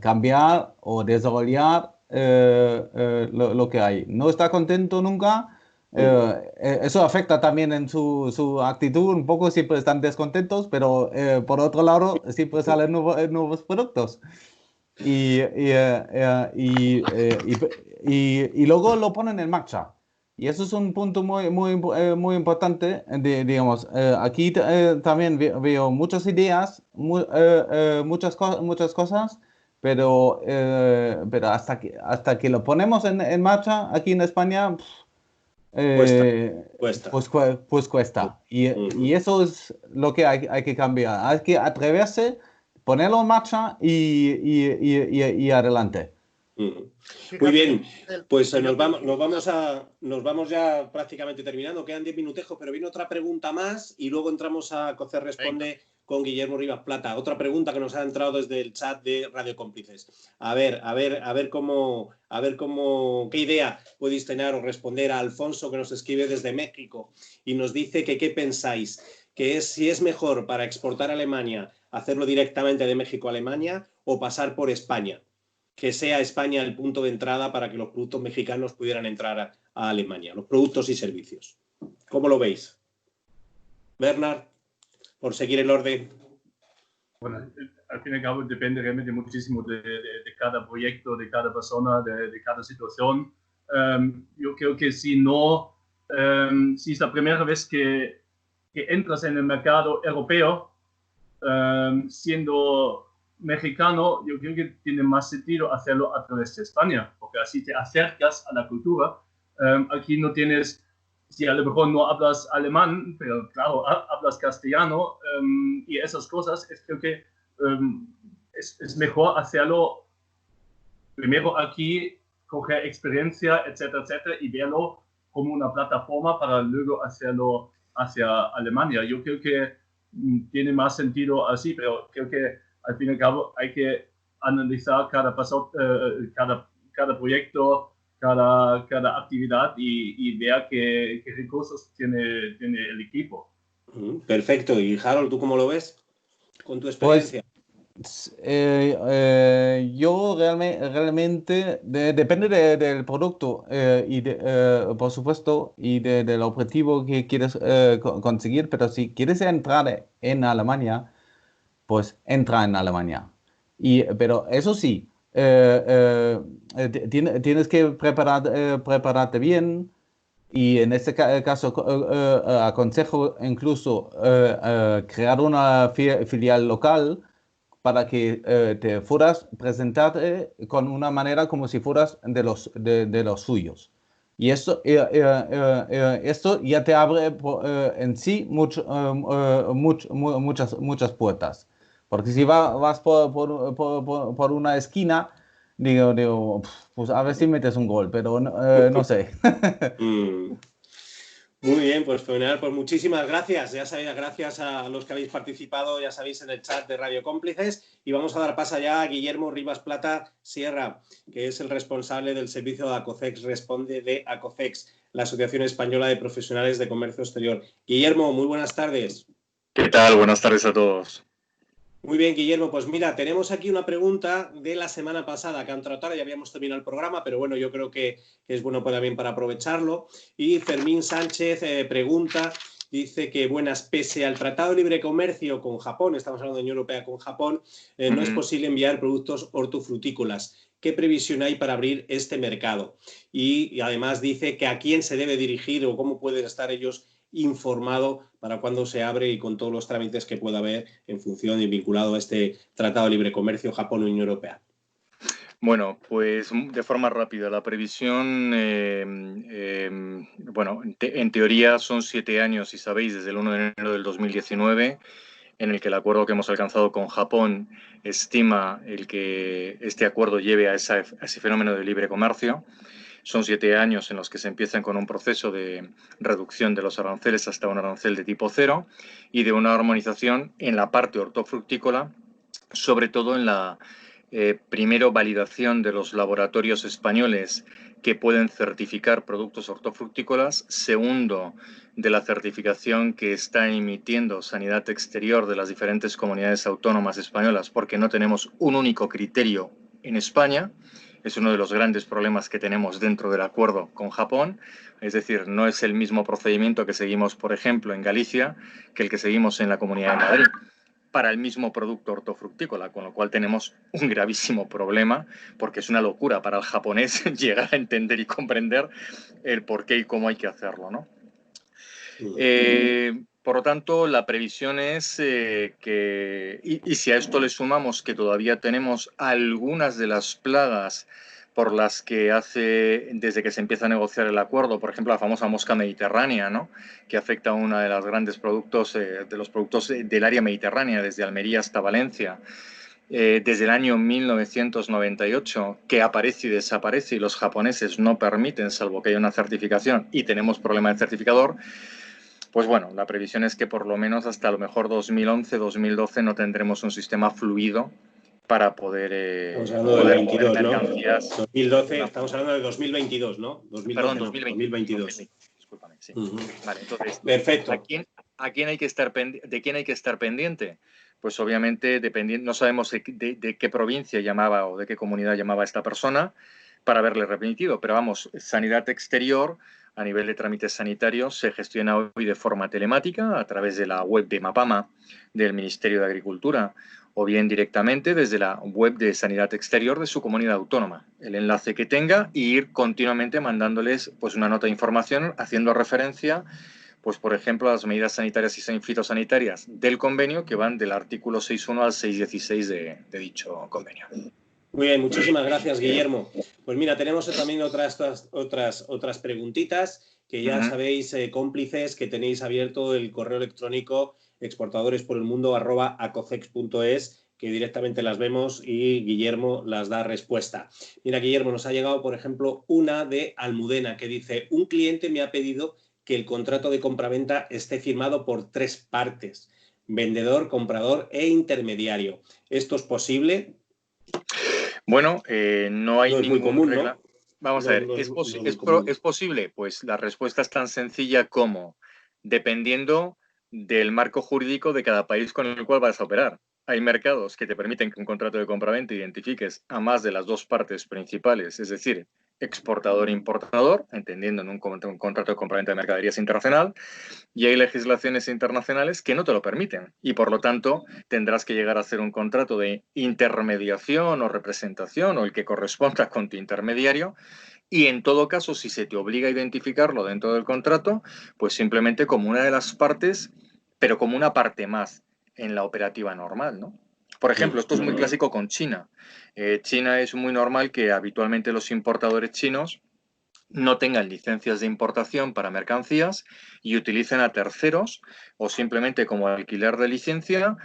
cambiar o desarrollar lo que hay. No está contento nunca. Eso afecta también en su actitud, un poco siempre están descontentos, pero por otro lado siempre salen nuevos productos. Y luego lo ponen en marcha. Y eso es un punto muy importante. Digamos, aquí también veo muchas ideas, muchas cosas, pero hasta que lo ponemos en marcha aquí en España, Cuesta. Pues cuesta. Y eso es lo que hay que cambiar. Hay que atreverse, ponerlo en marcha y adelante. Muy bien, pues nos vamos ya prácticamente terminando, quedan 10 minutejos, pero viene otra pregunta más y luego entramos a Cocer Responde con Guillermo Rivas Plata. Otra pregunta que nos ha entrado desde el chat de Radio Cómplices. A ver qué idea podéis tener o responder a Alfonso, que nos escribe desde México y nos dice que qué pensáis, si es mejor para exportar a Alemania hacerlo directamente de México a Alemania o pasar por España. Que sea España el punto de entrada para que los productos mexicanos pudieran entrar a Alemania, los productos y servicios. ¿Cómo lo veis? Bernard, por seguir el orden. Bueno, al fin y al cabo depende realmente muchísimo de cada proyecto, de cada persona, de cada situación. Yo creo que si es la primera vez que entras en el mercado europeo, siendo mexicano, yo creo que tiene más sentido hacerlo a través de España, porque así te acercas a la cultura. Aquí no tienes, si a lo mejor no hablas alemán, pero claro, hablas castellano y esas cosas, creo que es mejor hacerlo primero aquí, coger experiencia, etcétera, etcétera, y verlo como una plataforma para luego hacerlo hacia Alemania. Yo creo que tiene más sentido así, pero creo que al fin y al cabo hay que analizar cada proyecto, cada actividad y ver qué recursos tiene el equipo. Perfecto. Y Harold, ¿tú cómo lo ves con tu experiencia? Yo realmente depende del producto por supuesto, y del objetivo que quieres conseguir, pero si quieres entrar en Alemania, pues entra en Alemania. Pero eso sí, tienes que prepararte bien. Y en este caso aconsejo incluso crear una filial local para que te fueras presentarte con una manera como si fueras de los suyos. Y esto ya te abre en sí muchas puertas. Porque si vas por una esquina, digo, pues a ver si metes un gol, pero no sé. Muy bien, pues fenomenal. Pues muchísimas gracias. Ya sabéis, gracias a los que habéis participado, ya sabéis, en el chat de Radio Cómplices. Y vamos a dar paso ya a Guillermo Rivas Plata Sierra, que es el responsable del servicio de ACOFEX Responde de ACOFEX, la Asociación Española de Profesionales de Comercio Exterior. Guillermo, muy buenas tardes. ¿Qué tal? Buenas tardes a todos. Muy bien, Guillermo. Pues mira, tenemos aquí una pregunta de la semana pasada que han tratado, ya habíamos terminado el programa, pero bueno, yo creo que es bueno también para aprovecharlo. Y Fermín Sánchez pregunta, dice que buenas, pese al Tratado de Libre Comercio con Japón, estamos hablando de Unión Europea con Japón, no es posible enviar productos hortofrutícolas. ¿Qué previsión hay para abrir este mercado? Y además dice que a quién se debe dirigir o cómo pueden estar ellos informado para cuándo se abre y con todos los trámites que pueda haber en función y vinculado a este Tratado de Libre Comercio Japón-Unión Europea. Bueno, pues de forma rápida, la previsión, bueno, en teoría son 7 años, si sabéis, desde el 1 de enero del 2019, en el que el acuerdo que hemos alcanzado con Japón estima el que este acuerdo lleve a ese fenómeno de libre comercio. Son 7 años en los que se empiezan con un proceso de reducción de los aranceles hasta un arancel de tipo cero y de una armonización en la parte hortofructícola, sobre todo en la primero validación de los laboratorios españoles que pueden certificar productos hortofructícolas, segundo de la certificación que está emitiendo Sanidad Exterior de las diferentes comunidades autónomas españolas, porque no tenemos un único criterio en España. Es uno de los grandes problemas que tenemos dentro del acuerdo con Japón. Es decir, no es el mismo procedimiento que seguimos, por ejemplo, en Galicia que el que seguimos en la Comunidad de Madrid para el mismo producto hortofructícola, con lo cual tenemos un gravísimo problema, porque es una locura para el japonés llegar a entender y comprender el por qué y cómo hay que hacerlo, ¿no? Por lo tanto, la previsión es que, y si a esto le sumamos que todavía tenemos algunas de las plagas por las que desde que se empieza a negociar el acuerdo, por ejemplo, la famosa mosca mediterránea, ¿no?, que afecta a uno de los grandes productos, de los productos del área mediterránea, desde Almería hasta Valencia, desde el año 1998, que aparece y desaparece y los japoneses no permiten, salvo que haya una certificación, y tenemos problema de certificador. Pues bueno, la previsión es que por lo menos hasta a lo mejor 2011, 2012 no tendremos un sistema fluido para poder... estamos hablando del 22, ¿no? 2012, no, estamos hablando de 2022, ¿no? 2012, perdón, no, 2022. 2022. Discúlpame, sí. Vale, entonces, perfecto. ¿De quién hay que estar pendiente? Pues obviamente no sabemos de qué provincia llamaba o de qué comunidad llamaba esta persona para haberle remitido, pero vamos, Sanidad Exterior a nivel de trámites sanitarios se gestiona hoy de forma telemática a través de la web de Mapama del Ministerio de Agricultura o bien directamente desde la web de Sanidad Exterior de su comunidad autónoma, el enlace que tenga, y ir continuamente mandándoles pues una nota de información haciendo referencia, pues por ejemplo, a las medidas sanitarias y fitosanitarias del convenio que van del artículo 6.1 al 6.16 de dicho convenio. Muy bien, muchísimas gracias, Guillermo. Pues mira, tenemos también otras preguntitas que ya sabéis, cómplices, que tenéis abierto el correo electrónico exportadoresporelmundo@acocex.es, que directamente las vemos y Guillermo las da respuesta. Mira, Guillermo, nos ha llegado, por ejemplo, una de Almudena que dice: un cliente me ha pedido que el contrato de compraventa esté firmado por 3 partes: vendedor, comprador e intermediario. ¿Esto es posible? Bueno, no hay ninguna común, regla. ¿No? Vamos a ver, ¿es posible? Pues la respuesta es tan sencilla como dependiendo del marco jurídico de cada país con el cual vas a operar. Hay mercados que te permiten que un contrato de compraventa identifiques a más de las 2 partes principales, es decir, exportador e importador, entendiendo en un contrato de compraventa de mercaderías internacional, y hay legislaciones internacionales que no te lo permiten y por lo tanto tendrás que llegar a hacer un contrato de intermediación o representación o el que corresponda con tu intermediario, y en todo caso, si se te obliga a identificarlo dentro del contrato, pues simplemente como una de las partes, pero como una parte más en la operativa normal, ¿no? Por ejemplo, esto es muy clásico con China. China es muy normal que habitualmente los importadores chinos no tengan licencias de importación para mercancías y utilicen a terceros o simplemente como alquiler de licencia,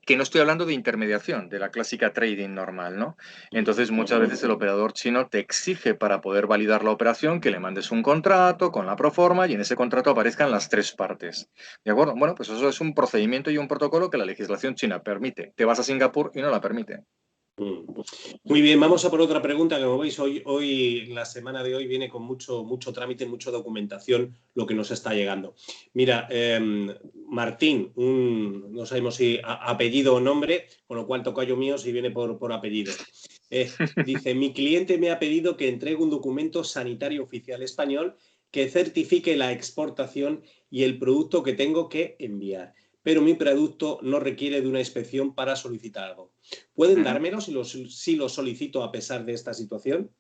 que no estoy hablando de intermediación, de la clásica trading normal, ¿no? Entonces muchas veces el operador chino te exige para poder validar la operación que le mandes un contrato con la proforma y en ese contrato aparezcan las 3 partes. ¿De acuerdo? Bueno, pues eso es un procedimiento y un protocolo que la legislación china permite. Te vas a Singapur y no la permite. Muy bien, vamos a por otra pregunta que, como veis, hoy la semana de hoy viene con mucho trámite, mucha documentación, lo que nos está llegando. Mira, Martín, no sabemos si apellido o nombre, con lo cual tocayo mío si viene por apellido. Dice: mi cliente me ha pedido que entregue un documento sanitario oficial español que certifique la exportación y el producto que tengo que enviar, pero mi producto no requiere de una inspección para solicitar algo. ¿Pueden dármelo si lo solicito a pesar de esta situación?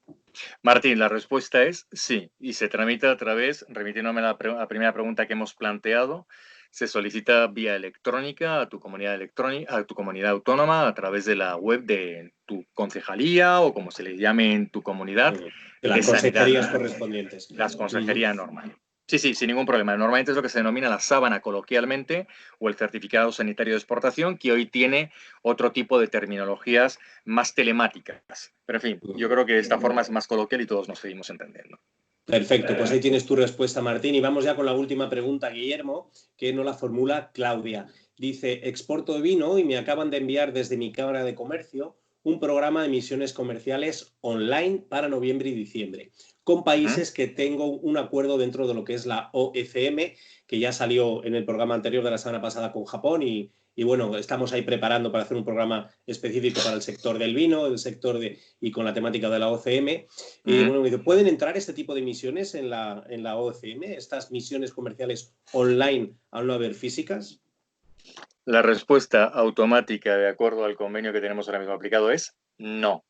Martín, la respuesta es sí, y se tramita a través, remitiéndome a la primera pregunta que hemos planteado, se solicita vía electrónica a tu comunidad autónoma a través de la web de tu concejalía o como se le llame en tu comunidad. De las consejerías correspondientes. Las consejerías normales. Sí, sin ningún problema. Normalmente es lo que se denomina la sábana coloquialmente o el certificado sanitario de exportación, que hoy tiene otro tipo de terminologías más telemáticas. Pero en fin, yo creo que esta forma es más coloquial y todos nos seguimos entendiendo. Perfecto, pues ahí tienes tu respuesta, Martín. Y vamos ya con la última pregunta, Guillermo, que nos la formula Claudia. Dice: exporto de vino y me acaban de enviar desde mi Cámara de Comercio un programa de misiones comerciales online para noviembre y diciembre, con países que tengo un acuerdo dentro de lo que es la OECM, que ya salió en el programa anterior de la semana pasada con Japón y bueno, estamos ahí preparando para hacer un programa específico para el sector del vino, y con la temática de la OCM. Y bueno, me dice: ¿pueden entrar este tipo de misiones en la OCM, estas misiones comerciales online al no haber físicas? La respuesta automática, de acuerdo al convenio que tenemos ahora mismo aplicado, es no.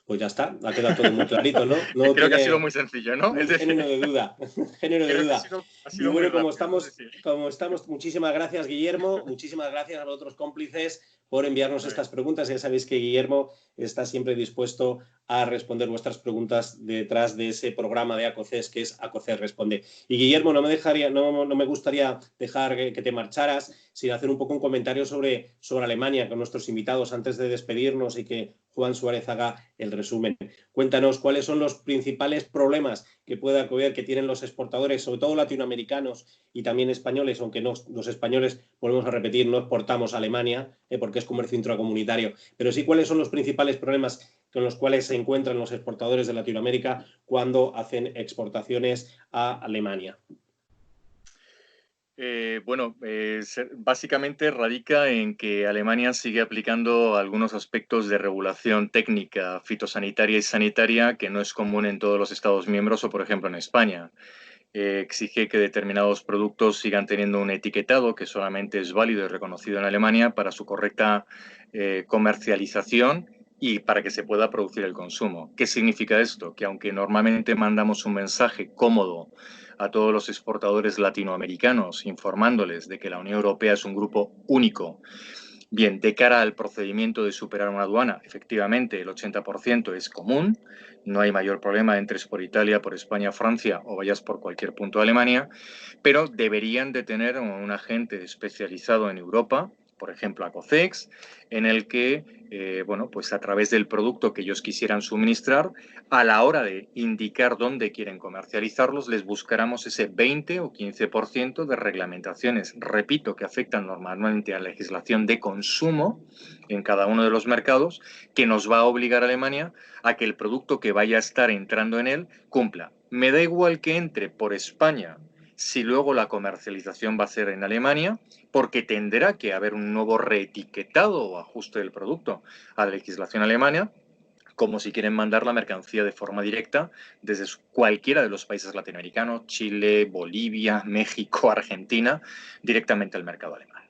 Pues ya está, ha quedado todo muy clarito, ¿no? Creo que ha sido muy sencillo, ¿no? Género de duda. Ha sido y bueno, muy como estamos, muchísimas gracias, Guillermo, muchísimas gracias a vosotros, cómplices, por enviarnos estas preguntas. Ya sabéis que Guillermo está siempre dispuesto a responder vuestras preguntas detrás de ese programa de ACOCES que es ACOCES Responde. Y Guillermo, no me gustaría dejar que te marcharas sin hacer un poco un comentario sobre Alemania con nuestros invitados antes de despedirnos y que Juan Suárez haga el resumen. Cuéntanos cuáles son los principales problemas que puede haber, que tienen los exportadores, sobre todo latinoamericanos y también españoles, aunque no, los españoles, volvemos a repetir, no exportamos a Alemania porque es comercio intracomunitario, pero sí cuáles son los principales problemas con los cuales se encuentran los exportadores de Latinoamérica cuando hacen exportaciones a Alemania. Básicamente radica en que Alemania sigue aplicando algunos aspectos de regulación técnica, fitosanitaria y sanitaria que no es común en todos los Estados miembros o, por ejemplo, en España. Exige que determinados productos sigan teniendo un etiquetado que solamente es válido y reconocido en Alemania para su correcta comercialización y para que se pueda producir el consumo. ¿Qué significa esto? Que aunque normalmente mandamos un mensaje cómodo a todos los exportadores latinoamericanos informándoles de que la Unión Europea es un grupo único, bien, de cara al procedimiento de superar una aduana, efectivamente el 80% es común, no hay mayor problema, entres por Italia, por España, Francia o vayas por cualquier punto de Alemania, pero deberían de tener un agente especializado en Europa, por ejemplo ACOCES, en el que, pues a través del producto que ellos quisieran suministrar, a la hora de indicar dónde quieren comercializarlos, les buscáramos ese 20 o 15% de reglamentaciones, repito, que afectan normalmente a la legislación de consumo en cada uno de los mercados, que nos va a obligar a Alemania a que el producto que vaya a estar entrando en él cumpla. Me da igual que entre por España si luego la comercialización va a ser en Alemania, porque tendrá que haber un nuevo reetiquetado o ajuste del producto a la legislación alemana, como si quieren mandar la mercancía de forma directa desde cualquiera de los países latinoamericanos, Chile, Bolivia, México, Argentina, directamente al mercado alemán.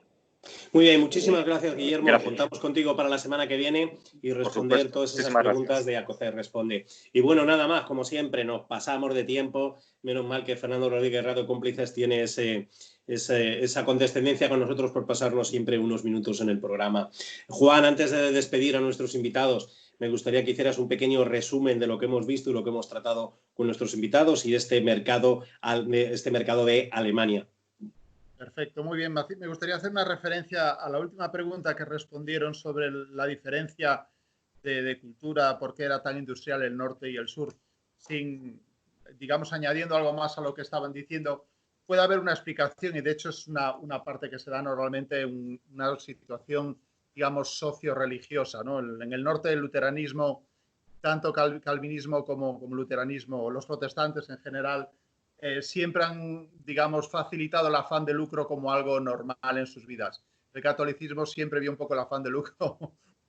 Muy bien, muchísimas gracias, Guillermo. Gracias. Contamos contigo para la semana que viene y responder todas esas preguntas de ACOCES Responde. Y bueno, nada más, como siempre, nos pasamos de tiempo. Menos mal que Fernando Rodríguez Radio Cómplices tiene esa condescendencia con nosotros por pasarnos siempre unos minutos en el programa. Juan, antes de despedir a nuestros invitados, me gustaría que hicieras un pequeño resumen de lo que hemos visto y lo que hemos tratado con nuestros invitados y este mercado de Alemania. Perfecto, muy bien. Me gustaría hacer una referencia a la última pregunta que respondieron sobre la diferencia de cultura, por qué era tan industrial el norte y el sur, digamos, añadiendo algo más a lo que estaban diciendo. Puede haber una explicación y de hecho es una parte que se da normalmente en una situación, digamos, socio-religiosa, ¿no? En el norte el luteranismo, tanto calvinismo como luteranismo o los protestantes en general, siempre han, digamos, facilitado el afán de lucro como algo normal en sus vidas. El catolicismo siempre vio un poco el afán de lucro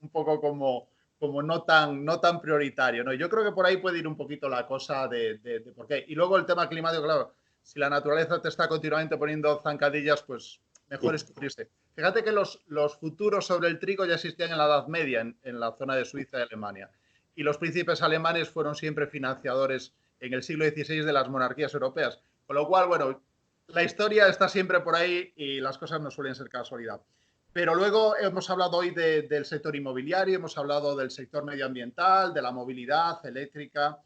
un poco como no tan prioritario, ¿no? Yo creo que por ahí puede ir un poquito la cosa de por qué. Y luego el tema climático, claro, si la naturaleza te está continuamente poniendo zancadillas, pues mejor es cubrirse. Fíjate que los futuros sobre el trigo ya existían en la Edad Media en la zona de Suiza y Alemania. Y los príncipes alemanes fueron siempre financiadores en el siglo XVI de las monarquías europeas. Con lo cual, bueno, la historia está siempre por ahí y las cosas no suelen ser casualidad. Pero luego hemos hablado hoy del sector inmobiliario, hemos hablado del sector medioambiental, de la movilidad eléctrica,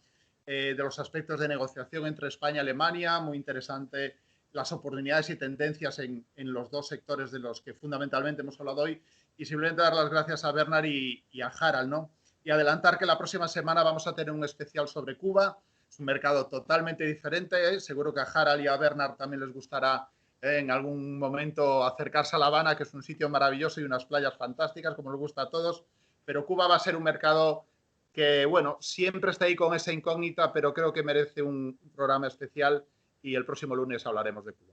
de los aspectos de negociación entre España y Alemania, muy interesante, las oportunidades y tendencias en los dos sectores de los que fundamentalmente hemos hablado hoy. Y simplemente dar las gracias a Bernard y a Harald, ¿no? Y adelantar que la próxima semana vamos a tener un especial sobre Cuba. Es un mercado totalmente diferente. Seguro que a Harald y a Bernard también les gustará en algún momento acercarse a La Habana, que es un sitio maravilloso y unas playas fantásticas, como les gusta a todos. Pero Cuba va a ser un mercado que, bueno, siempre está ahí con esa incógnita, pero creo que merece un programa especial y el próximo lunes hablaremos de Cuba.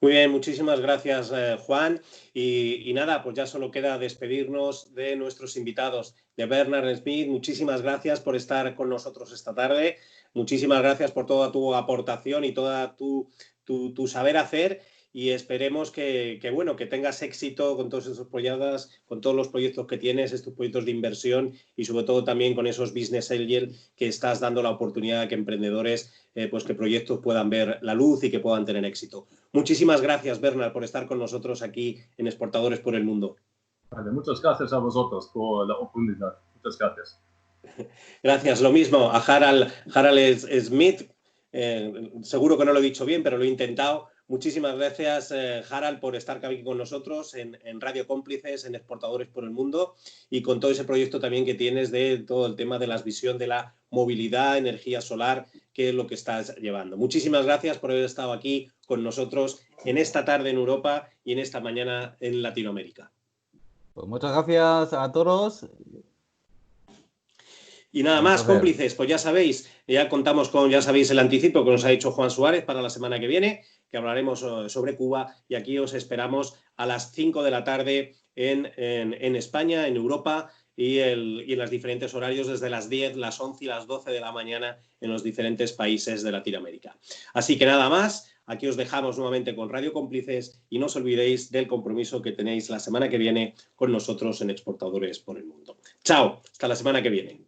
Muy bien, muchísimas gracias, Juan. Y nada, pues ya solo queda despedirnos de nuestros invitados. De Bernard Smith, muchísimas gracias por estar con nosotros esta tarde. Muchísimas gracias por toda tu aportación y toda tu saber hacer. Y esperemos que tengas éxito con todos esos proyectos, con todos los proyectos que tienes, estos proyectos de inversión y sobre todo también con esos business angels que estás dando la oportunidad de que emprendedores, pues que proyectos puedan ver la luz y que puedan tener éxito. Muchísimas gracias, Bernard, por estar con nosotros aquí en Exportadores por el Mundo. Vale, muchas gracias a vosotros por la oportunidad. Muchas gracias. Gracias, lo mismo a Harald Smith. Seguro que no lo he dicho bien, pero lo he intentado. Muchísimas gracias, Harald, por estar aquí con nosotros en Radio Cómplices, en Exportadores por el Mundo, y con todo ese proyecto también que tienes de todo el tema de la visión de la movilidad, energía solar, que es lo que estás llevando. Muchísimas gracias por haber estado aquí con nosotros en esta tarde en Europa y en esta mañana en Latinoamérica. Pues muchas gracias a todos. Y nada más, cómplices, pues ya sabéis, ya contamos con, ya sabéis, el anticipo que nos ha hecho Juan Suárez para la semana que viene, que hablaremos sobre Cuba, y aquí os esperamos a las 5 de la tarde en España, en Europa, y en los diferentes horarios desde las 10, las 11 y las 12 de la mañana en los diferentes países de Latinoamérica. Así que nada más, aquí os dejamos nuevamente con Radio Cómplices y no os olvidéis del compromiso que tenéis la semana que viene con nosotros en Exportadores por el Mundo. Chao, hasta la semana que viene.